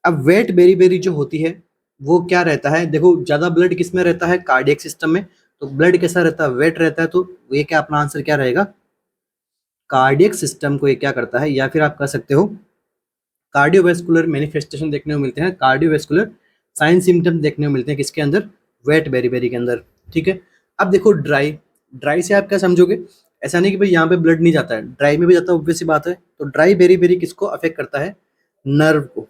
अब वेट बेरी बेरी जो होती है वो क्या रहता है, देखो ज्यादा ब्लड किस में रहता है, कार्डियक सिस्टम में, तो ब्लड कैसा रहता है, वेट रहता है, तो ये क्या अपना आंसर क्या रहेगा, कार्डियक सिस्टम को ये क्या करता है, या फिर आप कह सकते हो कार्डियोवैस्कुलर मैनिफेस्टेशन देखने को मिलते हैं, कार्डियोवैस्कुलर साइन सिम्टम्स देखने को मिलते हैं किसके अंदर, वेट बेरी बेरी के अंदर, ठीक है। अब देखो ड्राई, ड्राई से आप क्या समझोगे, ऐसा नहीं कि भाई यहाँ पे ब्लड नहीं जाता है, ड्राई में भी जाता है, ऑब्वियस सी बात है। तो ड्राई बेरी बेरी किसको अफेक्ट करता है, नर्व को,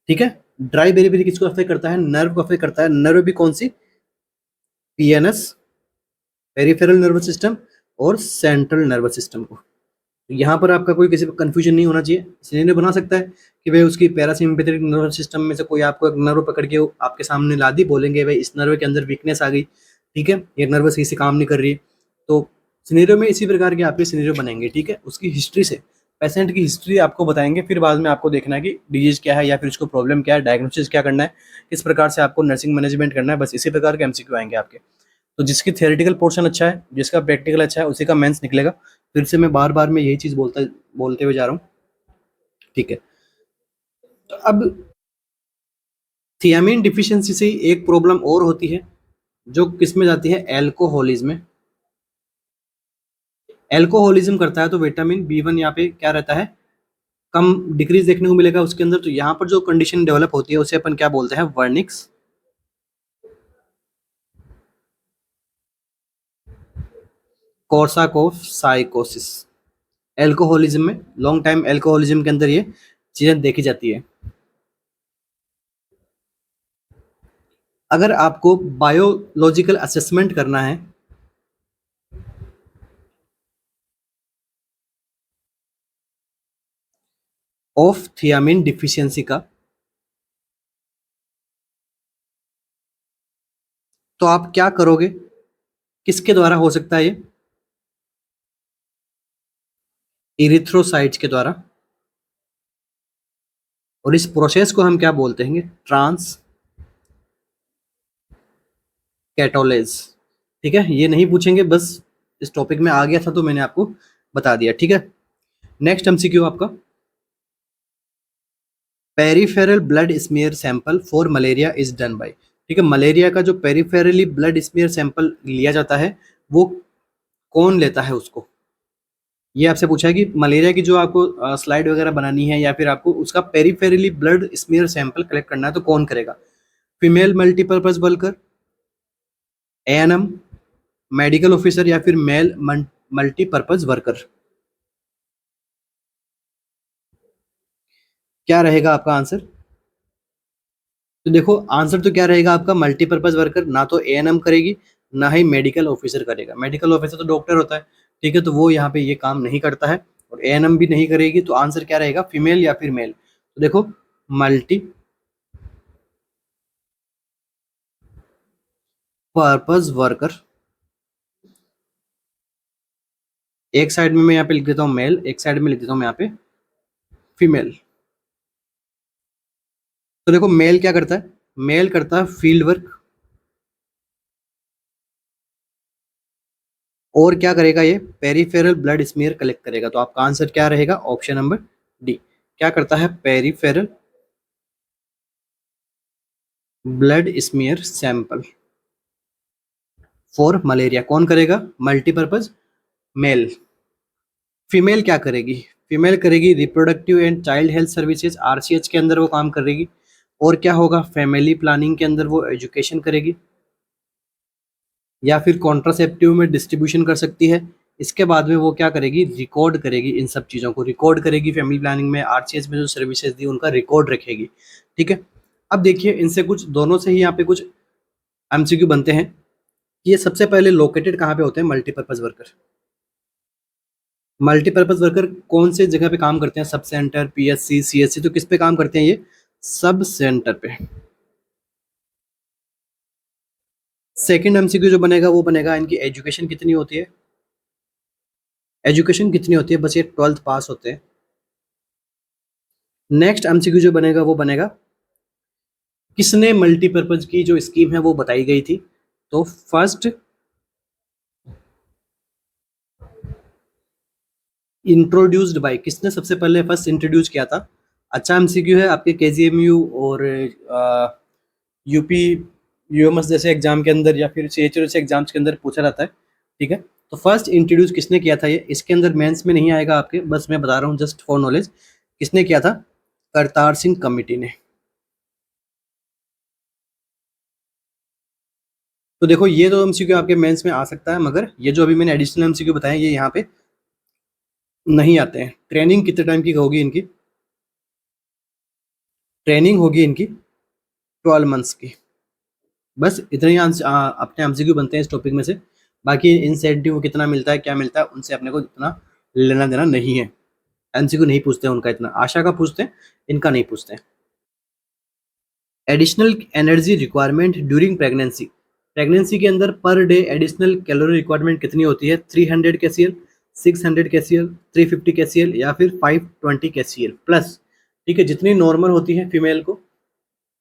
ठीक है। ड्राई बेरी बेरी किसको अफेक्ट करता है, नर्व को अफेक्ट करता है। नर्व भी कौन सी, पीएनएस, पेरिफेरल नर्वस सिस्टम और सेंट्रल नर्वस सिस्टम को। तो यहाँ पर आपका कोई किसी पर कंफ्यूजन नहीं होना चाहिए। सिनेरियो बना सकता है कि भाई उसकी पैरासिम्पैथेटिक नर्वस सिस्टम में से कोई आपको एक नर्व पकड़ के आपके सामने ला दी, बोलेंगे भाई इस नर्व के अंदर वीकनेस आ गई, ठीक है, ये नर्व सही से काम नहीं कर रही है। तो सिनेरियो में इसी प्रकार के आपके सिनेरियो बनेंगे, ठीक है। उसकी हिस्ट्री से, पेशेंट की हिस्ट्री आपको बताएंगे, फिर बाद में आपको देखना है कि डिजीज क्या है या फिर उसको प्रॉब्लम क्या है, डायग्नोसिस क्या करना है, किस प्रकार से आपको नर्सिंग मैनेजमेंट करना है, बस इसी प्रकार के एमसीक्यू आएंगे आपके। तो जिसकी थियोरेटिकल पोर्शन अच्छा है, जिसका प्रैक्टिकल अच्छा है, उसी का मेंस निकलेगा। फिर से मैं बार बार मैं यही चीज बोलते हुए जा रहा हूँ, ठीक है। तो अब थियामिन डिफिशियंसी से एक प्रॉब्लम और होती है जो किस में जाती है, एल्कोहलिज्म में। एल्कोहलिज्म करता है तो विटामिन B1 यहाँ पे क्या रहता है, कम डिक्रीज देखने को मिलेगा उसके अंदर। तो यहाँ पर जो कंडीशन डेवलप होती है उसे अपन क्या बोलते हैं, वर्निक्स कोर्साकोफ साइकोसिस। एल्कोहलिज्म में, लॉन्ग टाइम एल्कोहलिज्म के अंदर ये चीजें देखी जाती है। अगर आपको बायोलॉजिकल असेसमेंट करना है ऑफ थियामिन डिफिशियंसी का, तो आप क्या करोगे, किसके द्वारा हो सकता है ये, इरिथ्रोसाइट्स के द्वारा। और इस प्रोसेस को हम क्या बोलते हैं, ट्रांस कैटोलेज, ठीक है। ये नहीं पूछेंगे, बस इस टॉपिक में आ गया था तो मैंने आपको बता दिया, ठीक है। नेक्स्ट एमसीक्यू आपका, peripheral blood smear sample for malaria is done by, ठीक है। मलेरिया का जो पेरिफेरली ब्लड स्मीयर सैंपल लिया जाता है वो कौन लेता है उसको, ये आपसे पूछा है कि मलेरिया की जो आपको स्लाइड वगैरह बनानी है या फिर आपको उसका peripherally blood smear sample collect करना है, तो कौन करेगा, female multipurpose worker, ANM, medical officer या फिर मेल मल्टीपर्पज वर्कर। क्या रहेगा आपका आंसर, तो देखो आंसर तो क्या रहेगा आपका, मल्टीपर्पज वर्कर। ना तो एएनएम करेगी, ना ही मेडिकल ऑफिसर करेगा। मेडिकल ऑफिसर तो डॉक्टर होता है, ठीक है, तो वो यहाँ पे ये काम नहीं करता है, और एएनएम भी नहीं करेगी। तो आंसर क्या रहेगा, फीमेल या फिर मेल। तो देखो मल्टी पर्पज वर्कर, एक साइड में मैं यहाँ पे लिख देता हूँ मेल, एक साइड में लिख देता हूँ मैं यहाँ पे फीमेल। तो देखो मेल क्या करता है, मेल करता है फील्ड वर्क, और क्या करेगा, ये पेरिफेरल ब्लड स्मीयर कलेक्ट करेगा। तो आपका आंसर क्या रहेगा, ऑप्शन नंबर डी। क्या करता है, peripheral blood smear sample for malaria, कौन करेगा, मल्टीपर्पज मेल। फीमेल क्या करेगी, फीमेल करेगी reproductive and child health services, RCH के अंदर वो काम करेगी। और क्या होगा, फैमिली प्लानिंग के अंदर वो एजुकेशन करेगी, या फिर कॉन्ट्रासेप्टिव में डिस्ट्रीब्यूशन कर सकती है। इसके बाद में वो क्या करेगी, रिकॉर्ड करेगी, इन सब चीज़ों को रिकॉर्ड करेगी, फैमिली प्लानिंग में, आरसीएच में जो सर्विसेज दी उनका रिकॉर्ड रखेगी, ठीक है। अब देखिए इनसे कुछ, दोनों से ही यहाँ पे कुछ एमसीक्यू बनते हैं कि ये सबसे पहले लोकेटेड कहाँ पे होते हैं, मल्टीपर्पज वर्कर। मल्टीपर्पज वर्कर कौन से जगह पे काम करते हैं, सब सेंटर, पीएससी, सीएससी, तो किस पे काम करते हैं ये, सब सेंटर पे। सेकंड एमसीक्यू जो बनेगा वो बनेगा इनकी एजुकेशन कितनी होती है, एजुकेशन कितनी होती है, बस ये 12th पास होते हैं। नेक्स्ट एमसीक्यू जो बनेगा वो बनेगा किसने मल्टीपर्पज की जो स्कीम है वो बताई गई थी। तो फर्स्ट इंट्रोड्यूस्ड बाय, किसने सबसे पहले फर्स्ट इंट्रोड्यूस किया था। अच्छा एमसीक्यू है, आपके केजीएमयू और यूपी यूएमएस जैसे एग्जाम के अंदर या फिर सीएचओ जैसे एग्जाम्स के अंदर पूछा जाता है। ठीक है, तो फर्स्ट इंट्रोड्यूस किसने किया था, ये इसके अंदर मेंस में नहीं आएगा आपके, बस मैं बता रहा हूँ जस्ट फॉर नॉलेज, किसने किया था, करतार सिंह कमेटी ने। तो देखो ये तो एमसीक्यू आपके मेंस में आ सकता है, मगर ये जो अभी मैंने एडिशनल एमसीक्यू बताया ये यहाँ पे नहीं आते हैं। ट्रेनिंग कितने टाइम की होगी इनकी, ट्रेनिंग होगी इनकी 12 मंथ्स की। बस इतने ही अपने एमसीक्यू बनते हैं इस टॉपिक में से। बाकी इंसेंटिव कितना मिलता है, क्या मिलता है, उनसे अपने को इतना लेना देना नहीं है। एमसीक्यू नहीं पूछते हैं उनका इतना, आशा का पूछते हैं, इनका नहीं पूछते हैं। Additional energy requirement during pregnancy, pregnancy के अंदर per day additional calorie requirement कितनी होती है, 300 कैसीएल, 600 कैसीएल, 350 कैसीएल या फिर 520 कैसीएल प्लस। ठीक है, जितनी नॉर्मल होती है फीमेल को,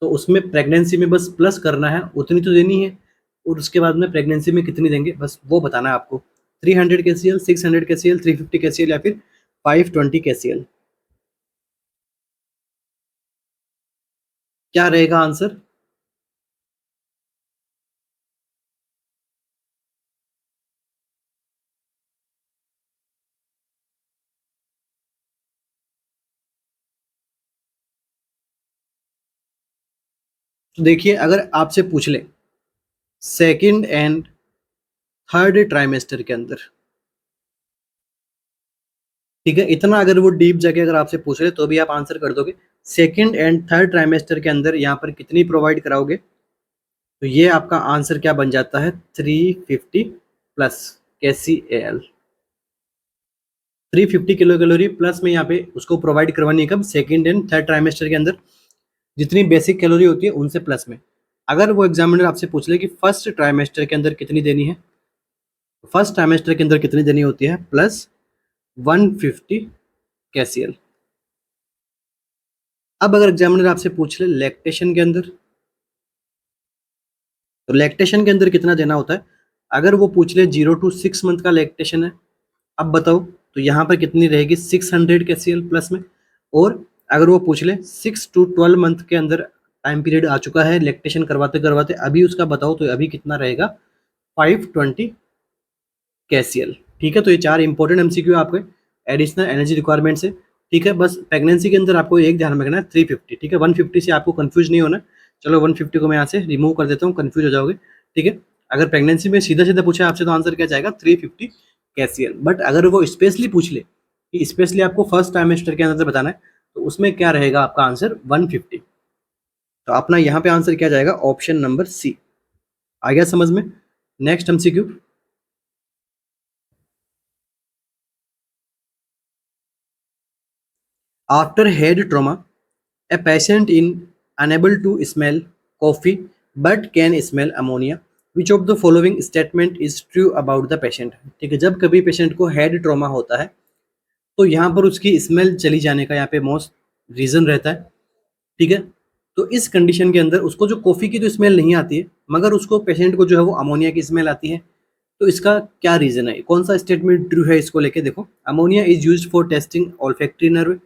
तो उसमें प्रेगनेंसी में बस प्लस करना है, उतनी तो देनी है। और उसके बाद में प्रेगनेंसी में कितनी देंगे बस वो बताना है आपको, 300 कैसीएल, 600 कैसीएल, 350 कैसीएल या फिर 520 कैसीएल। क्या रहेगा आंसर। तो देखिए अगर आपसे पूछ ले सेकंड एंड थर्ड ट्राइमेस्टर के अंदर, ठीक है, इतना अगर वो डीप जाके अगर आपसे पूछ ले तो भी आप आंसर कर दोगे। सेकंड एंड थर्ड ट्राइमेस्टर के अंदर यहाँ पर कितनी प्रोवाइड कराओगे, तो ये आपका आंसर क्या बन जाता है, 350 plus KCAL। 350 kilo calorie plus में यहाँ पे उसको प्रोवाइड करवानी है कब, सेकंड एंड थर्ड ट्राइमेस्टर के अंदर, जितनी बेसिक कैलोरी होती है उनसे प्लस में। अगर वो एग्जामिनर आपसे पूछ ले कि फर्स्ट ट्राइमेस्टर के अंदर कितनी देनी है, फर्स्ट ट्राइमेस्टर के अंदर कितनी देनी होती है, प्लस 150 KCL। अब अगर एग्जामिनर आपसे पूछ ले लैक्टेशन के अंदर, तो लैक्टेशन के अंदर कितना देना होता है। अगर वो पूछ ले 0 to 6 मंथ का लैक्टेशन है, अब बताओ, तो यहाँ पर कितनी रहेगी, 600 KCL प्लस में। और अगर वो पूछ ले 6 to 12 मंथ के अंदर टाइम पीरियड आ चुका है लैक्टेशन करवाते करवाते, अभी उसका बताओ तो अभी कितना रहेगा, 520 KCL। ठीक है, तो ये चार इंपॉर्टेंट एमसीक्यू आपके एडिशनल एनर्जी रिक्वायरमेंट से। ठीक है, बस प्रेगनेंसी के अंदर आपको एक ध्यान में रखना है 350। ठीक है, 150 से आपको कंफ्यूज नहीं होना। चलो 150 को मैं यहाँ से रिमूव कर देता हूँ, कंफ्यूज हो जाओगे। ठीक है, अगर प्रेगनेंसी में सीधा सीधा पूछा आपसे तो आंसर क्या जाएगा, 350 KCL। बट अगर वो स्पेशली पूछ ले कि स्पेशली आपको फर्स्ट ट्राइमेस्टर के अंदर बताना है, तो उसमें क्या रहेगा आपका आंसर 150। तो अपना यहाँ पे आंसर क्या जाएगा, ऑप्शन नंबर सी। आ गया समझ में। Next MCQ, after head trauma a patient in unable to smell coffee but can smell ammonia, which of the following statement is true about the patient। ठीक है, जब कभी पेशेंट को हेड ट्रॉमा होता है तो यहाँ पर उसकी स्मेल चली जाने का यहाँ पे मोस्ट रीजन रहता है। ठीक है, तो इस कंडीशन के अंदर उसको जो कॉफी की तो स्मेल नहीं आती है, मगर उसको पेशेंट को जो है वो अमोनिया की स्मेल आती है। तो इसका क्या रीजन है, कौन सा स्टेटमेंट ट्रू है इसको लेके, देखो, ammonia is used for testing olfactory nerve,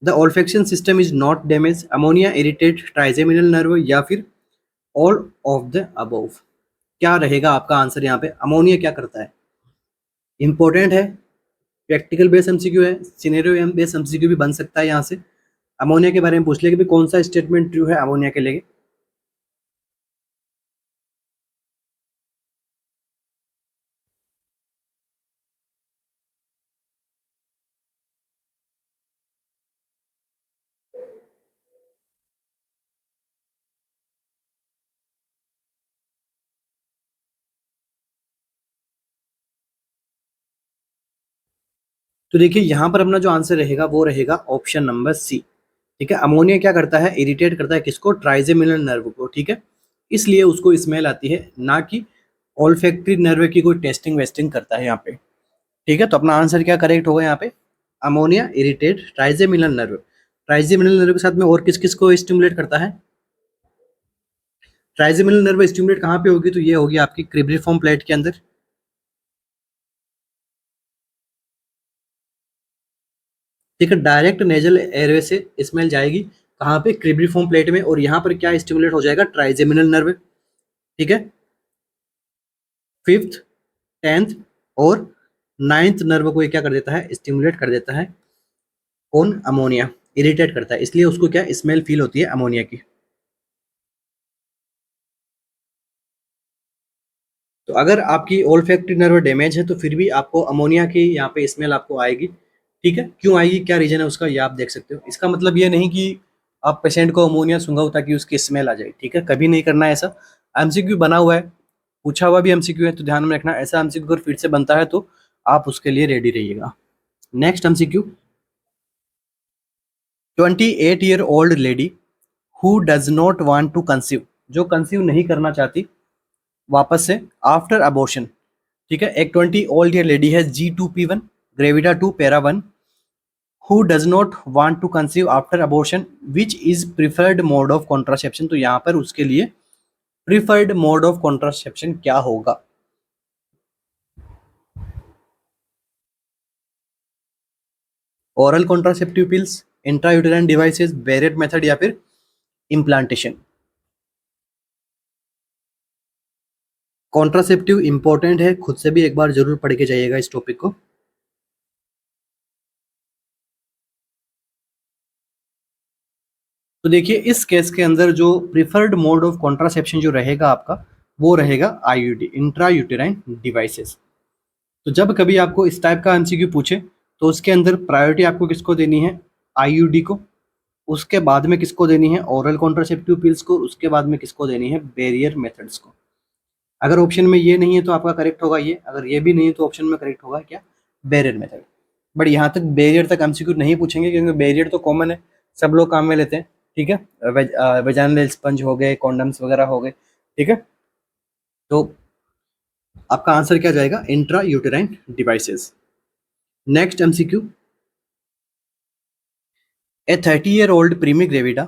the olfaction system is not damage, ammonia irritate trigeminal nerve, या फिर ऑल ऑफ द अबव। क्या रहेगा आपका आंसर यहाँ पे, अमोनिया क्या करता है। इंपॉर्टेंट है, प्रैक्टिकल बेस एमसीक्यू है, सिनेरियो बेस एमसीक्यू भी बन सकता है यहाँ से। अमोनिया के बारे में पूछ ले कि भाई कौन सा स्टेटमेंट ट्रू है अमोनिया के लिए। तो देखिए यहाँ पर अपना जो आंसर रहेगा वो रहेगा ऑप्शन नंबर सी। ठीक है, अमोनिया क्या करता है, इरिटेट करता है किसको, ट्राइजेमिनल नर्व को। ठीक है, इसलिए उसको स्मेल आती है, ना कि ऑल्फैक्टरी नर्व की कोई टेस्टिंग वेस्टिंग करता है यहाँ पे। ठीक है, तो अपना आंसर क्या करेक्ट होगा यहाँ पे, ammonia irritate trigeminal nerve. Trigeminal nerve के साथ में और किस किस को स्टिमुलेट करता है, ट्राइजेमिनल नर्व स्टिमुलेट कहाँ पे होगी, तो ये होगी आपकी क्रिब्रिफॉर्म प्लेट के अंदर। ठीक है, डायरेक्ट नेजल एयरवे से स्मेल जाएगी कहाँ पे, क्रिब्रिफॉर्म प्लेट में, और यहाँ पर क्या स्टिमुलेट हो जाएगा, ट्राइजेमिनल नर्व। ठीक है, फिफ्थ, टेंथ और नाइन्थ नर्व को ये क्या कर देता है, स्टिमुलेट कर देता है, कौन, अमोनिया, इरिटेट करता है, इसलिए उसको क्या स्मेल फील होती है अमोनिया की। तो अगर आपकी ओल्फैक्टरी नर्व डैमेज है तो फिर भी आपको अमोनिया की यहाँ पे स्मेल आपको आएगी। ठीक है, क्यों आएगी, क्या रीजन है उसका, ये आप देख सकते हो। इसका मतलब ये नहीं कि आप पेशेंट को अमोनिया सूंघाओ ताकि उसकी स्मेल आ जाए। ठीक है, कभी नहीं करना है ऐसा। एमसीक्यू बना हुआ है, पूछा हुआ भी एमसीक्यू है, तो ध्यान में रखना, ऐसा एमसीक्यू अगर फिर से बनता है तो आप उसके लिए रेडी रहिएगा। Next MCQ, 28-year-old lady who does not want to conceive, जो कंसीव नहीं करना चाहती वापस से आफ्टर अबॉर्शन। ठीक है, एक 20 ओल्ड ईयर लेडी है, G2P1 gravida 2 para 1, who does not want to conceive after abortion which is preferred mode of contraception. तो यहाँ पर उसके लिए प्रिफर्ड मोड ऑफ कॉन्ट्रासेप्शन क्या होगा, oral contraceptive pills, intrauterine devices, बेरेट method या फिर इम्प्लांटेशन। कॉन्ट्रासेप्टिव इंपॉर्टेंट है, खुद से भी एक बार जरूर पढ़ के जाइएगा इस टॉपिक को। तो देखिए इस केस के अंदर जो प्रिफर्ड मोड ऑफ कॉन्ट्रासेप्शन जो रहेगा आपका, वो रहेगा आईयूडी, इंट्रा यूटेराइन डिवाइसेस। तो जब कभी आपको इस टाइप का एमसीक्यू पूछे तो उसके अंदर प्रायोरिटी आपको किसको देनी है, आईयूडी को, उसके बाद में किसको देनी है, ओरल कॉन्ट्रासेप्टिव पिल्स को, उसके बाद में किसको देनी है, बैरियर मेथड्स को। अगर ऑप्शन में ये नहीं है तो आपका करेक्ट होगा ये, अगर ये भी नहीं है तो ऑप्शन में करेक्ट होगा क्या, बैरियर मेथड। बट यहाँ तक बैरियर तक एमसीक्यू नहीं पूछेंगे क्योंकि बैरियर तो कॉमन है, सब लोग काम में लेते हैं। ठीक है, वेजाइनल स्पंज हो गए, कॉन्डम्स वगैरह हो गए। ठीक है, तो आपका आंसर क्या जाएगा, intra uterine devices. Next MCQ, a 30-year-old primi gravida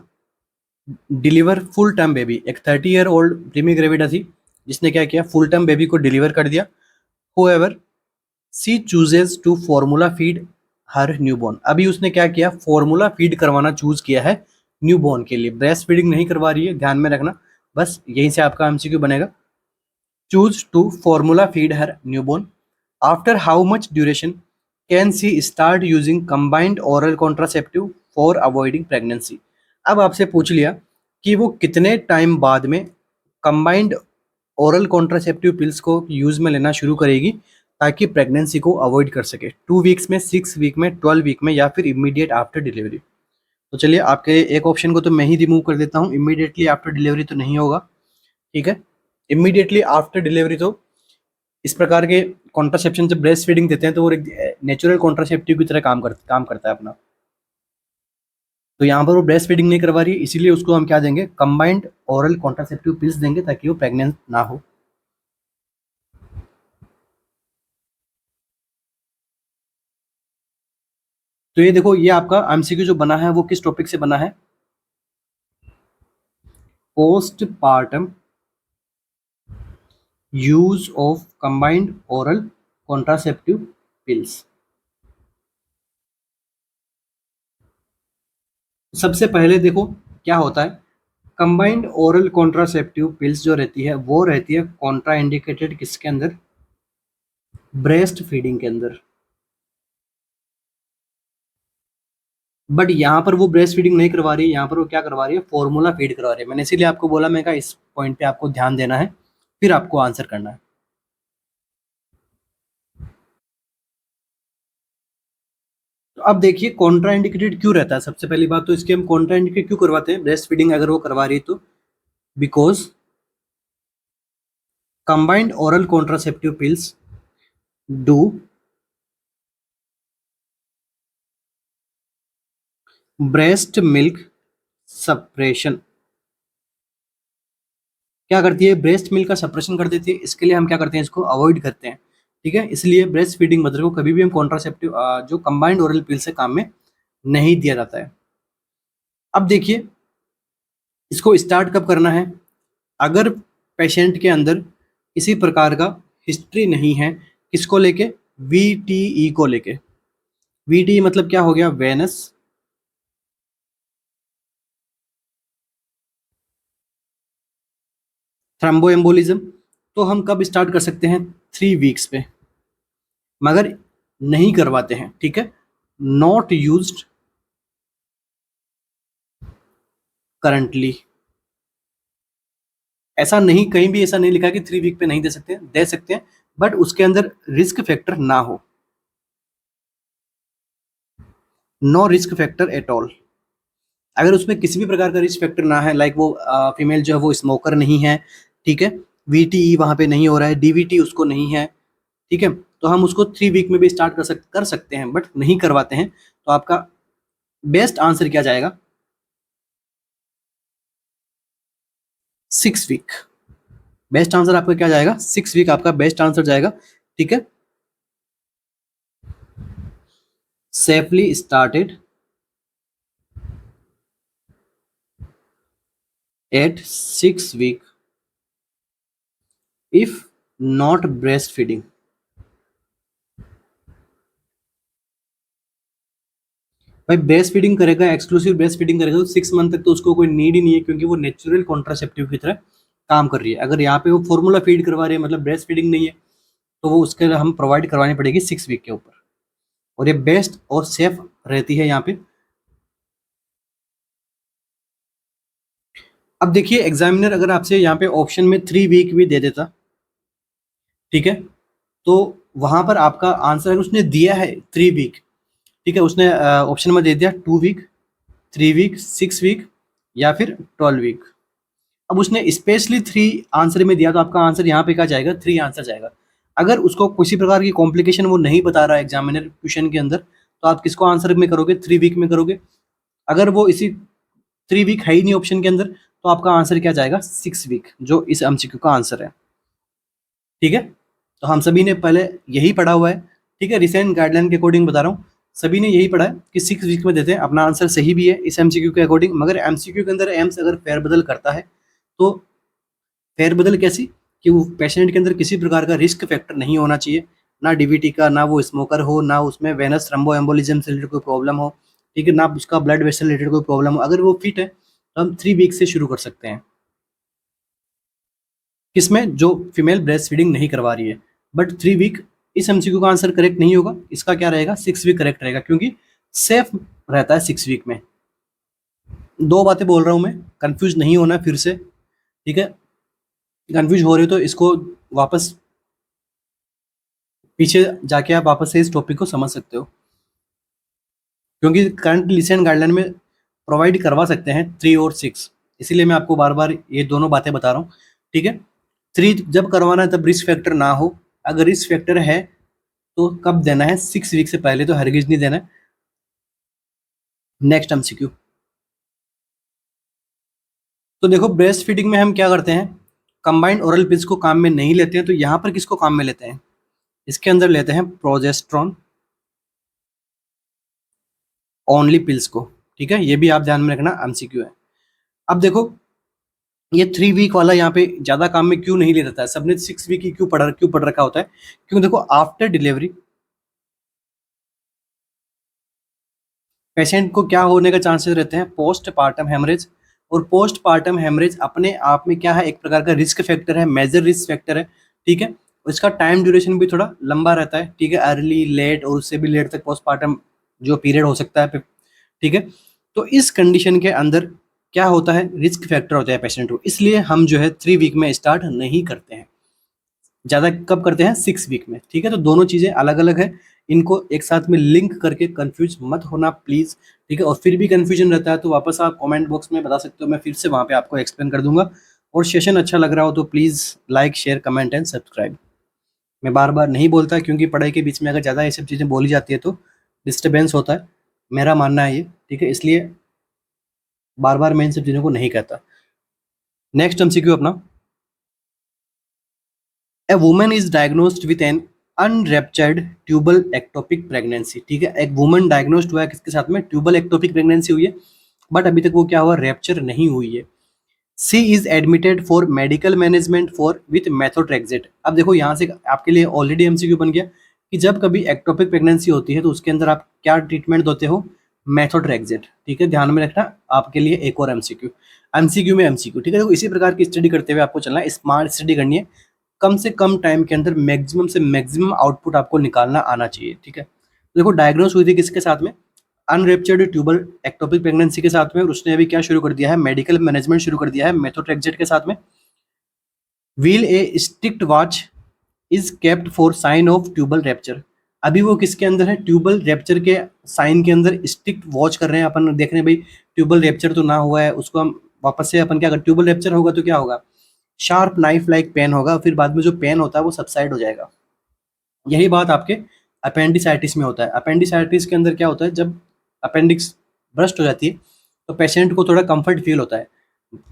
deliver full term baby. एक 30-year-old प्रीमी ग्रेविडा थी जिसने क्या किया, फुल टर्म बेबी को डिलीवर कर दिया। However she chooses to formula feed her newborn. अभी उसने क्या किया, फॉर्मूला फीड करवाना चूज किया है न्यूबॉर्न के लिए, ब्रेस्ट फीडिंग नहीं करवा रही है, ध्यान में रखना, बस यहीं से आपका एमसीक्यू बनेगा। Choose to formula feed her newborn after how much duration can she start using combined oral contraceptive for avoiding pregnancy. अब आपसे पूछ लिया कि वो कितने टाइम बाद में कंबाइंड ओरल कॉन्ट्रासेप्टिव पिल्स को यूज में लेना शुरू करेगी ताकि प्रेगनेंसी को अवॉइड कर सके, 2 वीक्स में, 6 वीक में, 12 वीक में, या फिर इमीडिएट आफ्टर डिलीवरी। तो चलिए आपके एक ऑप्शन को तो मैं ही रिमूव कर देता हूँ, इमीडिएटली आफ्टर डिलीवरी तो नहीं होगा। ठीक है, इमीडिएटली आफ्टर डिलीवरी तो इस प्रकार के कॉन्ट्रासेप्शन जब ब्रेस्ट फीडिंग देते हैं तो वो एक नेचुरल कॉन्ट्रासेप्टिव की तरह काम करता है अपना। तो यहाँ पर वो ब्रेस्ट फीडिंग नहीं करवा रही है, इसीलिए उसको हम क्या देंगे, कंबाइंड ओरल कॉन्ट्रासेप्टिव पिल्स देंगे ताकि वो प्रेग्नेंट ना हो। तो ये देखो, ये आपका एमसीक्यू जो बना है वो किस टॉपिक से बना है, postpartum use of combined oral contraceptive pills. सबसे पहले देखो क्या होता है, कंबाइंड ओरल कॉन्ट्रासेप्टिव पिल्स जो रहती है वो रहती है कॉन्ट्रा इंडिकेटेड किसके अंदर, ब्रेस्ट फीडिंग के अंदर। बट यहाँ पर वो ब्रेस्ट फीडिंग नहीं करवा रही है, यहाँ पर वो क्या करवा रही है, फॉर्मूला फीड करवा रही है। मैंने इसीलिए आपको बोला, मैं कहा इस पॉइंट पे आपको ध्यान देना है, फिर आपको आंसर करना है। तो अब देखिए कॉन्ट्रा इंडिकेटेड क्यों रहता है, सबसे पहली बात तो इसके हम कॉन्ट्रा इंडिकेट क्यों करवाते हैं, ब्रेस्ट फीडिंग अगर वो करवा रही है तो, because combined oral contraceptive pills do breast milk suppression क्या करती है, ब्रेस्ट मिल्क का सप्रेशन कर देती है। इसके लिए हम क्या करते हैं, इसको अवॉइड करते हैं, ठीक है। इसलिए ब्रेस्ट फीडिंग मदर को कभी भी हम कॉन्ट्रासेप्टिव जो कंबाइंड ओरल पिल से काम में नहीं दिया जाता है। अब देखिए इसको स्टार्ट कब करना है, अगर पेशेंट के अंदर किसी प्रकार का हिस्ट्री नहीं है, किसको लेके, वीटीई को लेके। वीटीई मतलब क्या हो गया, वेनस थ्रोम्बोएम्बोलिज्म। तो हम कब स्टार्ट कर सकते हैं, 3 वीक्स पे, मगर नहीं करवाते हैं, ठीक है। नॉट यूज्ड करंटली, ऐसा नहीं, कहीं भी ऐसा नहीं लिखा कि 3 वीक पे नहीं दे सकते, दे सकते हैं, बट उसके अंदर रिस्क फैक्टर ना हो, no risk factor at all. अगर उसमें किसी भी प्रकार का रिस्क फैक्टर ना है, लाइक वो फीमेल जो है वो स्मोकर नहीं है, ठीक है, वीटीई वहां पे नहीं हो रहा है, डीवीटी उसको नहीं है, ठीक है, तो हम उसको 3 वीक में भी स्टार्ट कर सकते हैं, बट नहीं करवाते हैं। तो आपका बेस्ट आंसर क्या जाएगा, 6 वीक। बेस्ट आंसर आपका क्या जाएगा, 6 वीक आपका बेस्ट आंसर जाएगा, ठीक है। Safely started at 6 week if not breast feeding. भाई ब्रेस्ट फीडिंग करेगा, एक्सक्लूसिव ब्रेस्ट फीडिंग करेगा तो 6 मंथ तक तो उसको कोई नीड ही नहीं है, क्योंकि वो नेचुरल कॉन्ट्रासेप्टिव की तरह काम कर रही है। अगर यहाँ पे वो फॉर्मूला फीड करवा रही है, मतलब ब्रेस्ट फीडिंग नहीं है, तो वो उसके लिए हम प्रोवाइड करवानी पड़ेगी 6 वीक के ऊपर, और ये बेस्ट और सेफ रहती है यहाँ पे। अब देखिए एग्जामिनर अगर आपसे यहाँ पे ऑप्शन में 3 वीक भी दे देता, ठीक है, तो वहां पर आपका आंसर अगर उसने दिया है 3 वीक, ठीक है, उसने ऑप्शन में दे दिया 2 वीक, 3 वीक, 6 वीक या फिर 12 वीक। अब उसने स्पेशली 3 आंसर में दिया, तो आपका आंसर यहाँ पे क्या जाएगा, 3 आंसर जाएगा। अगर उसको किसी प्रकार की कॉम्प्लिकेशन वो नहीं बता रहा है एग्जामिनर क्वेश्चन के अंदर, तो आप किसको आंसर में करोगे, 3 वीक में करोगे। अगर वो इसी 3 वीक है ही नहीं ऑप्शन के अंदर, तो आपका आंसर क्या जाएगा, 6 वीक, जो इस एमसीक्यू का आंसर है, ठीक है। तो हम सभी ने पहले यही पढ़ा हुआ है, ठीक है, रिसेंट गाइडलाइन के अकॉर्डिंग बता रहा हूँ, सभी ने यही पढ़ा है कि 6 वीक में देते हैं। अपना आंसर सही भी है इस एमसीक्यू के अकॉर्डिंग, मगर एमसीक्यू के अंदर एम्स अगर फेरबदल करता है, तो फेरबदल कैसी, कि वो पेशेंट के अंदर किसी प्रकार का रिस्क फैक्टर नहीं होना चाहिए, ना डीवीटी का, ना वो स्मोकर हो, ना उसमें वेनस थ्रोम्बोएम्बोलिज्म से रिलेटेड कोई प्रॉब्लम हो, ठीक है, ना उसका ब्लड वेसल रिलेटेड कोई प्रॉब्लम हो। अगर वो फिट है तो हम 3 वीक से शुरू कर सकते हैं, किसमें, जो फीमेल ब्रेस्ट फीडिंग नहीं करवा रही है। बट 3 वीक इस एमसीक्यू का आंसर करेक्ट नहीं होगा, इसका क्या रहेगा, 6 वीक करेक्ट रहेगा, क्योंकि सेफ रहता है 6 वीक में। दो बातें बोल रहा हूँ मैं, कंफ्यूज नहीं होना फिर से, ठीक है। कंफ्यूज हो रहे हो तो इसको वापस पीछे जाके आप वापस से इस टॉपिक को समझ सकते हो, क्योंकि करंट रिसेंट गाइडलाइन में प्रोवाइड करवा सकते हैं 3 और 6, इसीलिए मैं आपको बार बार ये दोनों बातें बता रहा हूँ, ठीक है। 3 जब करवाना है तब रिस्क फैक्टर ना हो, अगर रिस्क फैक्टर है तो कब देना है, 6 वीक से पहले तो हरगिज नहीं देना है। नेक्स्ट एमसीक्यू, तो देखो ब्रेस्ट फीडिंग में हम क्या करते हैं, कंबाइंड ओरल पिल्स को काम में नहीं लेते हैं, तो यहाँ पर किसको काम में लेते हैं, इसके अंदर लेते हैं प्रोजेस्ट्रॉन ओनली पिल्स को, ठीक है, ये भी आप ध्यान में रखना, एमसीक्यू है। अब देखो ये 3 वीक वाला यहाँ पे ज्यादा काम में क्यों नहीं ले रहता है, सबने 6 वीक ही क्यों पढ़ रखा होता है, क्योंकि देखो आफ्टर डिलीवरी पेशेंट को क्या होने का चांसेस रहते हैं, पोस्ट पार्टम हेमरेज। और पोस्ट पार्टम हेमरेज अपने आप में क्या है, एक प्रकार का रिस्क फैक्टर है, मेजर रिस्क फैक्टर है, ठीक है। और इसका टाइम ड्यूरेशन भी थोड़ा लंबा रहता है, ठीक है, अर्ली लेट और उससे भी लेट तक पोस्ट पार्टम जो पीरियड हो सकता है, ठीक है। तो इस कंडीशन के अंदर क्या होता है, रिस्क फैक्टर होता है पेशेंट को, इसलिए हम जो है 3 वीक में स्टार्ट नहीं करते हैं, ज़्यादा कब करते हैं, 6 वीक में, ठीक है। तो दोनों चीज़ें अलग अलग है, इनको एक साथ में लिंक करके कंफ्यूज मत होना प्लीज़, ठीक है। और फिर भी कंफ्यूजन रहता है तो वापस आप कमेंट बॉक्स में बता सकते हो, मैं फिर से वहाँ पे आपको एक्सप्लेन कर दूंगा। और सेशन अच्छा लग रहा हो तो please like share comment and subscribe. मैं बार बार नहीं बोलता, क्योंकि पढ़ाई के बीच में अगर ज़्यादा ये सब चीज़ें बोली जाती है तो डिस्टर्बेंस होता है, मेरा मानना है ये, ठीक है, इसलिए बार बार मैं इन सब चीज़ों को नहीं कहता। नेक्स्ट एमसीक्यू अपना, a woman is diagnosed with an unruptured tubal ectopic pregnancy. ठीक है, एक वुमन डायग्नोस्ड हुआ है किसके साथ में, ट्यूबल एक्टोपिक प्रेगनेंसी हुई है, बट अभी तक वो क्या हुआ, रेप्चर नहीं हुई है। She is admitted for medical management for with methotrexate. अब देखो यहाँ से आपके लिए ऑलरेडी एमसीक्यू बन गया कि जब कभी एक्टोपिक प्रेगनेंसी होती है तो उसके अंदर आप क्या ट्रीटमेंट देते हो, मेथोट्रेक्सेट। ठीक है, ध्यान में रखना, आपके लिए एक और एमसीक्यू, एमसीक्यू में एमसीक्यू। ठीक है, देखो इसी प्रकार की स्टडी करते हुए आपको चलना है, स्मार्ट स्टडी करनी है, कम से कम टाइम के अंदर मैक्सिमम से मैक्सिमम आउटपुट आपको निकालना आना चाहिए। ठीक है, तो देखो डायग्नोस हुई थी किसके साथ में, अनरेप्चर्ड ट्यूबल एक्टोपिक प्रेगनेंसी के साथ में, और उसने अभी क्या शुरू कर दिया है, मेडिकल मैनेजमेंट शुरू कर दिया है मेथोट्रेक्सेट के साथ में। While a strict watch is kept for sign of tubal rupture. अभी वो किसके अंदर है, ट्यूबल रैप्चर के साइन के अंदर स्ट्रिक्ट वॉच कर रहे हैं, अपन देख रहे हैं भाई ट्यूबल रैप्चर तो ना हुआ है, उसको हम वापस से अपन क्या कर, ट्यूबल रैप्चर होगा तो क्या होगा, शार्प नाइफ लाइक पेन होगा, फिर बाद में जो पेन होता है वो सबसाइड हो जाएगा। यही बात आपके अपेंडिसाइटिस में होता है। अपेंडिसाइटिस के अंदर क्या होता है, जब अपेंडिक्स ब्रस्ट हो जाती है तो पेशेंट को थोड़ा कंफर्ट फील होता है।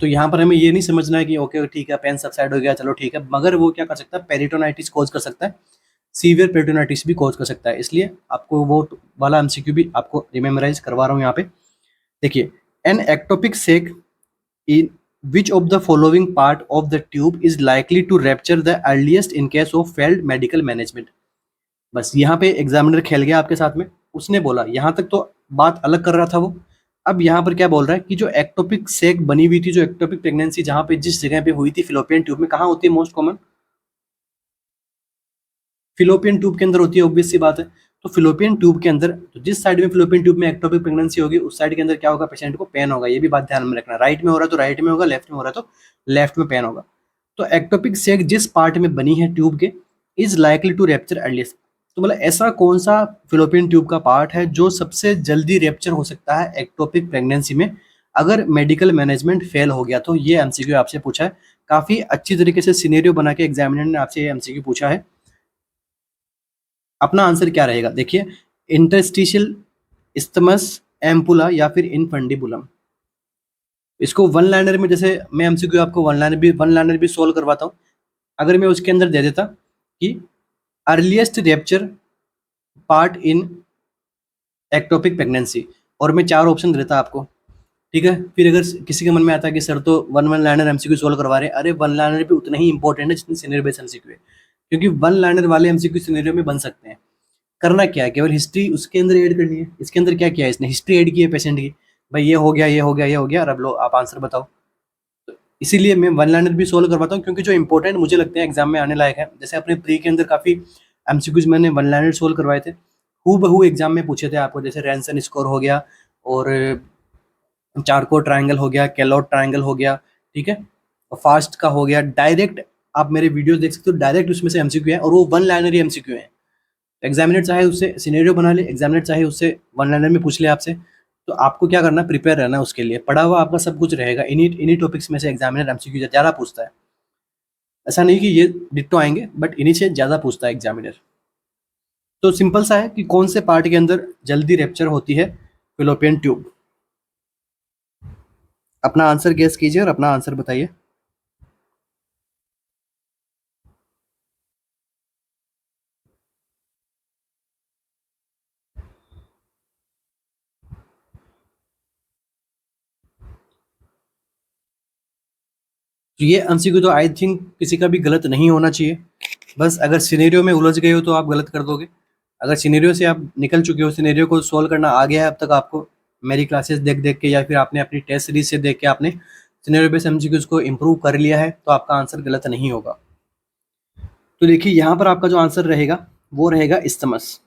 तो यहाँ पर हमें ये नहीं समझना है कि ओके ठीक है पेन सबसाइड हो गया चलो ठीक है, मगर वो क्या कर सकता है, पेरिटोनाइटिस कॉज कर सकता है, सीवियर पेरिटोनाइटिस भी कॉज कर सकता है। इसलिए आपको वो वाला एमसीक्यू भी आपको रिमेमोराइज करवा रहा हूँ यहाँ पे। देखिए, an ectopic sac in which of the following part of the tube is likely to rupture the earliest in case of failed medical management। बस यहाँ पे एग्जामिनर खेल गया आपके साथ में, उसने बोला, यहाँ तक तो बात अलग कर रहा था वो, अब यहाँ पर क्या बोल रहा है कि जो एक्टोपिक सेक बनी हुई थी, जो एक्टोपिक प्रेगनेंसी जहाँ पे जिस जगह पे हुई थी फिलोपियन ट्यूब में, कहाँ होती है मोस्ट कॉमन, फिलोपियन ट्यूब के अंदर होती है, ऑब्वियस सी बात है। तो फिलोपियन ट्यूब के अंदर, तो जिस साइड में फिलोपियन ट्यूब में एक्टोपिक प्रेगनेंसी होगी उस साइड के अंदर क्या होगा, पेशेंट को पेन होगा। ये भी बात ध्यान में रखना, राइट में हो रहा है तो राइट में होगा, लेफ्ट में हो रहा है तो लेफ्ट में पेन होगा। तो एक्टोपिक सेक जिस पार्ट में बनी है ट्यूब के, is likely to rupture earliest. तो मतलब ऐसा कौन सा फिलोपियन ट्यूब का पार्ट है जो सबसे जल्दी रेप्चर हो सकता है एक्टोपिक प्रेगनेंसी में, अगर मेडिकल मैनेजमेंट फेल हो गया तो। ये एमसीक्यू आपसे पूछा है, काफी अच्छी तरीके से सिनेरियो बना के एग्जामिनर ने आपसे ये एमसीक्यू पूछा है। अपना आंसर क्या रहेगा, देखिए, इंटरस्टिशियल इस्थमस एम्पुला या फिर इनफंडिबुलम। इसको वन लाइनर में, जैसे मैं एमसीक्यू आपको वन लाइनर भी सोल्व करवाता हूँ, अगर मैं उसके अंदर दे देता कि earliest rupture part in ectopic pregnancy, और मैं 4 ऑप्शन देता आपको, ठीक है, फिर अगर किसी के मन में आता है कि सर तो one one liner MCQ solve करवा रहे हैं, अरे वन लाइनर भी उतना ही इंपॉर्टेंट है जितनी सिनेरियो बेस्ड एमसीक्यू है, क्योंकि वन लाइनर वाले एमसीक्यू सिनेरियो में बन सकते हैं। करना क्या है, केवल हिस्ट्री उसके अंदर ऐड करनी है। इसके अंदर क्या किया है इसने, हिस्ट्री ऐड की है पेशेंट की, भाई ये हो गया ये हो गया ये हो गया, और अब लो आप आंसर बताओ। तो इसीलिए मैं वन लाइनर भी सोल्व करवाता हूँ, क्योंकि जो इंपॉर्टेंट मुझे लगते हैं एग्जाम में आने लायक है, जैसे अपने प्री के अंदर काफी एमसीक्यूज मैंने वन लाइनर सोल्व करवाए थे, हूबहू एग्जाम में पूछे थे आपको, जैसे रैंसन स्कोर हो गया, और चारकोर ट्रायंगल हो गया, कैलोट ट्रायंगल हो गया, ठीक है, और फास्ट का हो गया, डायरेक्ट आप मेरे वीडियो देख सकते हो, डायरेक्ट उसमें से एमसीक्यू है, और वो वन लाइनर ही एमसीक्यू है। एग्जामिनर चाहे उससे सिनेरियो बना ले, एग्जामिनर चाहे उससे वन लाइनर में पूछ ले आपसे, तो आपको क्या करना है, प्रिपेयर रहना है उसके लिए, पढ़ा हुआ आपका सब कुछ रहेगा, इन्हीं इन्हीं टॉपिक्स में से एग्जामिनर एमसीक्यू ज़्यादा पूछता है। ऐसा नहीं कि ये डिट्टो आएंगे, बट इन्हीं से ज़्यादा पूछता है एग्जामिनर। तो सिंपल सा है कि कौन से पार्ट के अंदर जल्दी रेप्चर होती है फिलोपियन ट्यूब। अपना आंसर गेस कीजिए और अपना आंसर बताइए। तो ये एमसीक्यू तो आई थिंक किसी का भी गलत नहीं होना चाहिए, बस अगर सिनेरियो में उलझ गए हो तो आप गलत कर दोगे। अगर सिनेरियो से आप निकल चुके हो, सिनेरियो को सोल्व करना आ गया है अब तक आपको, मेरी क्लासेस देख देख के या फिर आपने अपनी टेस्ट सीरीज से देख के आपने सिनेरियो बेस्ड एमसीक्यूज को इम्प्रूव कर लिया है, तो आपका आंसर गलत नहीं होगा। तो देखिए यहाँ पर आपका जो आंसर रहेगा वो रहेगा इस्थमस।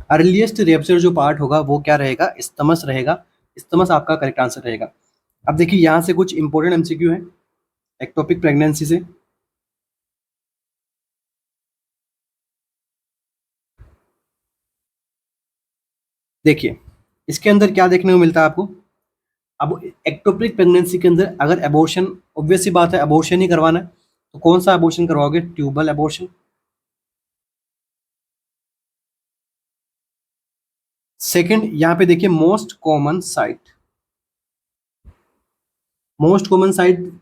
अर्लीस्ट रेप्चर जो पार्ट होगा वो क्या रहेगा, इस्थमस रहेगा। इस्थमस आपका करेक्ट आंसर रहेगा। अब देखिए यहाँ से कुछ इंपॉर्टेंट एमसीक्यू है एक्टोपिक प्रेगनेंसी से। देखिए इसके अंदर क्या देखने को मिलता है आपको, अब एक्टोपिक प्रेगनेंसी के अंदर अगर एबॉर्शन, ऑब्वियस सी बात है एबॉर्शन ही करवाना है, तो कौन सा एबॉर्शन करवाओगे, ट्यूबल एबॉर्शन। सेकंड यहाँ पे देखिए मोस्ट कॉमन साइट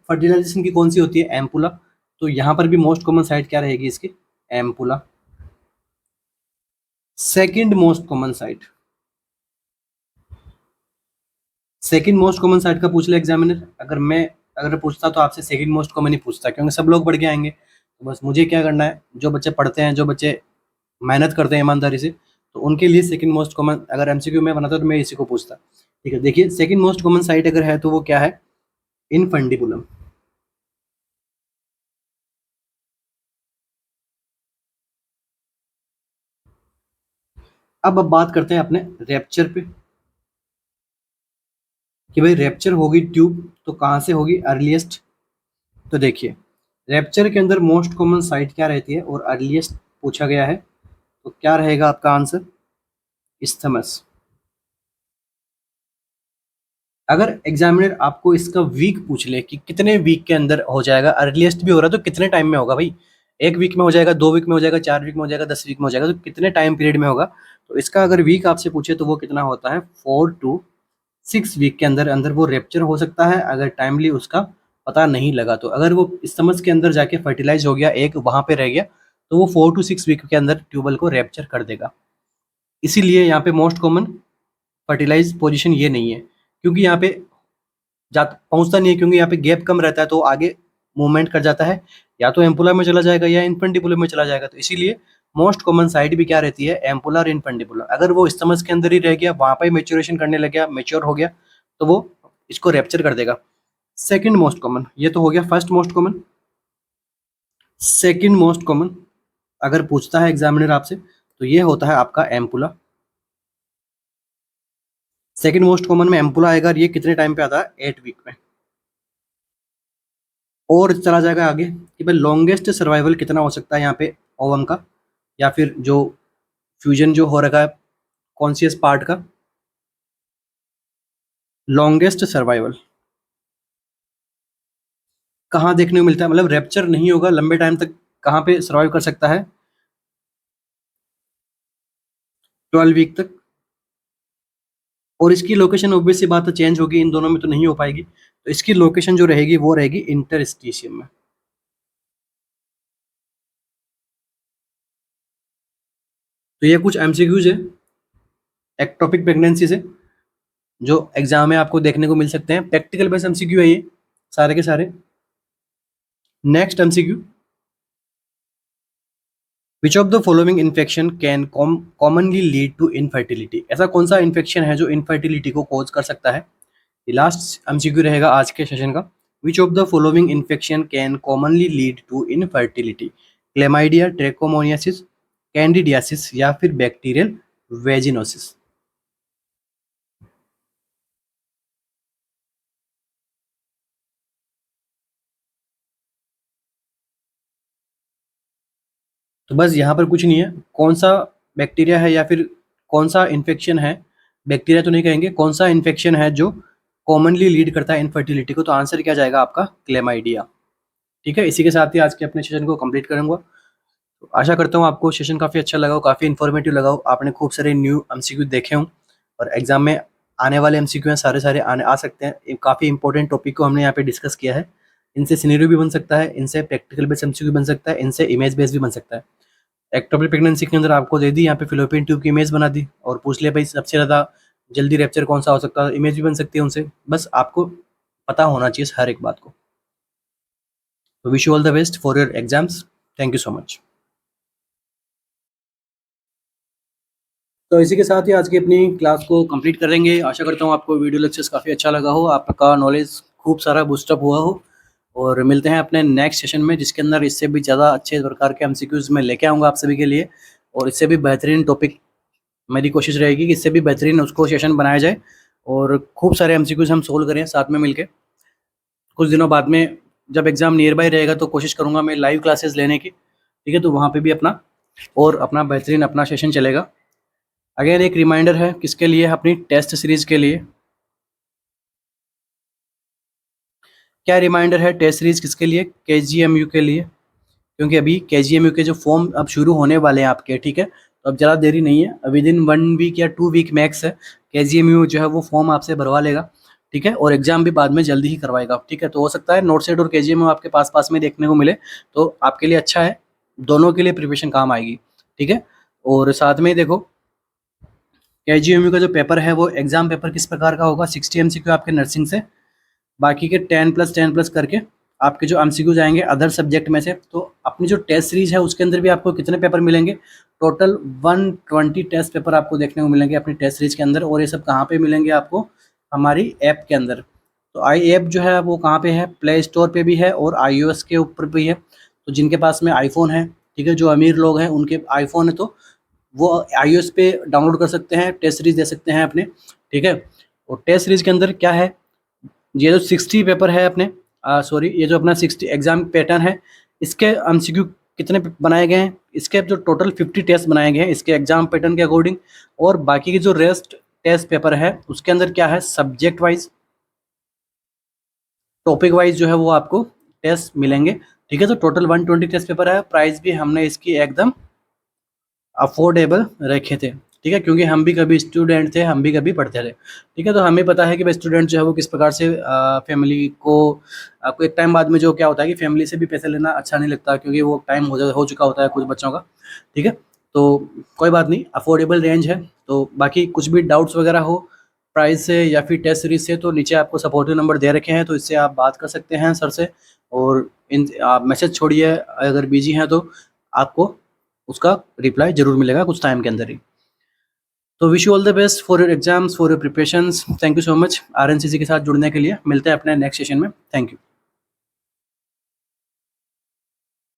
फर्टिलाइजेशन की कौन सी होती है? एम्पुला। तो यहाँ पर भी मोस्ट कॉमन साइट क्या रहेगी इसकी? Ampulla. Second most common site, second most common site का पूछ ले एग्जामिनर। अगर पूछता तो आपसे सेकंड मोस्ट कॉमन ही पूछता, क्योंकि सब लोग पढ़ के आएंगे। तो बस मुझे क्या करना है, जो बच्चे पढ़ते हैं, जो बच्चे मेहनत करते हैं ईमानदारी से, तो उनके लिए सेकंड मोस्ट कॉमन अगर एमसीक्यू में बनाता तो मैं इसी को पूछता। ठीक है, देखिए सेकंड मोस्ट कॉमन साइट अगर है तो वो क्या है? इनफंडिबुलम। अब बात करते हैं अपने रैप्चर पे, कि भाई रैप्चर होगी ट्यूब तो कहाँ से होगी? अर्लीस्ट। तो देखिए रैप्चर के अंदर मोस्ट कॉमन साइट क्या रहती है और अर्लीस्ट पूछा गया है, तो क्या रहेगा आपका आंसर? इस्थमस। अगर एग्जामिनर आपको इसका वीक पूछ ले कि कितने वीक के अंदर हो जाएगा, अर्लीस्ट भी हो रहा है तो कितने टाइम में होगा भाई? 1 वीक में हो जाएगा, 2 वीक में हो जाएगा, 4 वीक में हो जाएगा, 10 वीक में हो जाएगा, तो कितने टाइम पीरियड में होगा? तो इसका अगर वीक आपसे पूछे तो वो कितना होता है? 4 to 6 वीक के अंदर अंदर वो रेप्चर हो सकता है, अगर टाइमली उसका पता नहीं लगा तो। अगर वो इस्टमस के अंदर जाके फर्टिलाइज हो गया, एक वहां पे रह गया, तो वो 4 to 6 वीक के अंदर ट्यूबल को रेप्चर कर देगा। इसीलिए यहाँ पे मोस्ट कॉमन फर्टिलाइज पोजीशन ये नहीं है, क्योंकि यहाँ पे जा पहुंचता नहीं है, क्योंकि यहाँ पे गैप कम रहता है तो आगे मूवमेंट कर जाता है, या तो एम्पुला में चला जाएगा या इनफंडिबुलम में चला जाएगा। तो इसीलिए मोस्ट कॉमन साइट भी क्या रहती है? एम्पुला और इनफंडिबुलम। अगर वो स्टमच के अंदर ही रह गया, वहां पर मेच्योरेशन करने लग गया, मेच्योर हो गया, तो वो इसको रेप्चर कर देगा। सेकंड मोस्ट कॉमन, ये तो हो गया first most common. Second most common अगर पूछता है एग्जामिनर आपसे तो ये होता है आपका एम्पुला। सेकंड मोस्ट कॉमन में एम्पुला आएगा, और ये कितने टाइम पे आता है? 8 वीक में। और चला जाएगा आगे कि भाई लॉन्गेस्ट सर्वाइवल कितना हो सकता है यहाँ पे ओवम का, या फिर जो फ्यूजन जो हो रखा है कॉन्शियस पार्ट का, लॉन्गेस्ट सर्वाइवल कहाँ देखने को मिलता है? मतलब रेप्चर नहीं होगा लंबे टाइम तक, कहाँ पे सर्वाइव कर सकता है? 12 वीक तक। और इसकी लोकेशन ऑब्वियस सी बात है चेंज होगी, इन दोनों में तो नहीं हो पाएगी, तो इसकी लोकेशन जो रहेगी वो रहेगी इंटरस्टिशियम में। तो ये कुछ एमसीक्यूज है एक्टोपिक प्रेगनेंसी से, जो एग्जाम में आपको देखने को मिल सकते हैं। प्रैक्टिकल बेस एमसीक्यू है ये सारे के सारे। Next MCQ, which of the following infection can commonly lead to infertility? ऐसा कौन सा इन्फेक्शन है जो इनफर्टिलिटी को कॉज कर सकता है? ये लास्ट एमसीक्यू रहेगा आज के सेशन का। Which of the following infection can commonly lead to infertility? Chlamydia, trichomoniasis, candidiasis या फिर बैक्टीरियल वेजिनोसिस? तो बस यहाँ पर कुछ नहीं है, कौन सा बैक्टीरिया है या फिर कौन सा इन्फेक्शन है, बैक्टीरिया तो नहीं कहेंगे, कौन सा इन्फेक्शन है जो कॉमनली लीड करता है इनफर्टिलिटी को? तो आंसर क्या जाएगा आपका? क्लेमाइडिया। ठीक है, इसी के साथ ही आज के अपने सेशन को कंप्लीट करूंगा। तो आशा करता हूँ आपको सेशन काफ़ी अच्छा लगा हो, काफ़ी इन्फॉर्मेटिव लगा हो, आपने खूब सारे न्यू एमसीक्यू देखे हों, और एग्जाम में आने वाले एमसीक्यू हैं सारे सारे आने आ सकते हैं। काफ़ी इंपॉर्टेंट टॉपिक को हमने यहाँ पे डिस्कस किया है। इनसे सिनेरियो भी बन सकता है, इनसे प्रैक्टिकल बेस्ड एमसीक्यू बन सकता है, इनसे इमेज बेस्ड भी बन सकता है। एक्टोपिक प्रेगनेंसी के अंदर आपको दे दी यहाँ पे फिलोपियन ट्यूब की इमेज बना दी, और पूछ लिया भाई सबसे ज़्यादा जल्दी रैप्चर कौन सा हो सकता है, इमेज भी बन सकती है उनसे। बस आपको पता होना चाहिए हर एक बात को। तो wish you all the best for your exams. Thank you so much. तो इसी के साथ ही आज की अपनी क्लास को कंप्लीट करेंगे। आशा करता हूँ आपको वीडियो लेक्चर्स काफ़ी अच्छा लगा हो, आपका नॉलेज खूब सारा बूस्टअप हुआ हो, और मिलते हैं अपने नेक्स्ट सेशन में, जिसके अंदर इससे भी ज़्यादा अच्छे प्रकार के एमसीक्यूज मैं लेके आऊँगा आप सभी के लिए, और इससे भी बेहतरीन टॉपिक मेरी कोशिश रहेगी कि इससे भी बेहतरीन उसको सेशन बनाया जाए, और खूब सारे एमसीक्यूज हम सोल्व करें साथ में मिलके। कुछ दिनों बाद में जब एग्ज़ाम नियर बाय रहेगा तो कोशिश करूँगा मैं लाइव क्लासेस लेने की। ठीक है, तो वहाँ पे भी अपना बेहतरीन अपना सेशन चलेगा। अगेन एक रिमाइंडर है किसके लिए? अपनी टेस्ट सीरीज के लिए। क्या रिमाइंडर है? टेस्ट सीरीज किसके लिए? केजीएमयू के लिए, क्योंकि अभी केजीएमयू के जो फॉर्म अब शुरू होने वाले हैं आपके, ठीक है, तो अब ज़्यादा देरी नहीं है, विद इन 1 वीक या 2 वीक मैक्स है, KGMU जो है वो फॉर्म आपसे भरवा लेगा, ठीक है, और एग्जाम भी बाद में जल्दी ही करवाएगा, ठीक है। तो हो सकता है नोट सेट और KGMU आपके पास पास में देखने को मिले, तो आपके लिए अच्छा है, दोनों के लिए प्रिपरेशन काम आएगी, ठीक है। और साथ में देखो KGMU का जो पेपर है वो एग्जाम पेपर किस प्रकार का होगा, 60 MCQ आपके नर्सिंग से, बाकी के 10+10+ करके आपके जो MCQ जाएंगे अदर सब्जेक्ट में से। तो अपनी जो टेस्ट सीरीज है उसके अंदर भी आपको कितने पेपर मिलेंगे, टोटल 120 टेस्ट पेपर आपको देखने को मिलेंगे अपनी टेस्ट सीरीज के अंदर। और ये सब कहाँ पे मिलेंगे आपको, हमारी ऐप के अंदर। तो आई ऐप जो है वो कहाँ पे है, प्ले स्टोर पे भी है और iOS के ऊपर भी है। तो जिनके पास में आईफोन है, ठीक है, जो अमीर लोग हैं उनके आईफोन है, तो वो iOS पे डाउनलोड कर सकते हैं, टेस्ट सीरीज दे सकते हैं अपने, ठीक है। और टेस्ट सीरीज के अंदर क्या है, ये जो 60 पेपर है अपने, सॉरी, ये जो अपना 60 एग्जाम पैटर्न है, इसके MCQ कितने बनाए गए हैं, इसके जो टोटल 50 टेस्ट बनाए गए हैं इसके एग्जाम पैटर्न के अकॉर्डिंग। और बाकी के जो रेस्ट टेस्ट पेपर है उसके अंदर क्या है, सब्जेक्ट वाइज, टॉपिक वाइज जो है वो आपको टेस्ट मिलेंगे, ठीक है। तो टोटल 120 टेस्ट पेपर है। प्राइस भी हमने इसकी एकदम अफोर्डेबल रखे थे, ठीक है, क्योंकि हम भी कभी स्टूडेंट थे, हम भी कभी पढ़ते थे, ठीक है। तो हमें पता है कि भाई स्टूडेंट जो है वो किस प्रकार से फैमिली को आपको एक टाइम बाद में जो क्या होता है कि फैमिली से भी पैसे लेना अच्छा नहीं लगता, क्योंकि वो टाइम हो चुका होता है कुछ बच्चों का, ठीक है। तो कोई बात नहीं, अफोर्डेबल रेंज है। तो बाकी कुछ भी डाउट्स वगैरह हो प्राइस से या फिर टेस्ट सीरीज से, तो नीचे आपको सपोर्टिव नंबर दे रखे हैं, तो इससे आप बात कर सकते हैं सर से। और इन आप मैसेज छोड़िए, अगर बिजी हैं तो आपको उसका रिप्लाई जरूर मिलेगा कुछ टाइम के अंदर ही। तो wish you all the best for your exams, for your preparations. Thank you so much RNCC के साथ जुड़ने के लिए। मिलते हैं अपने नेक्स्ट सेशन में। Thank you.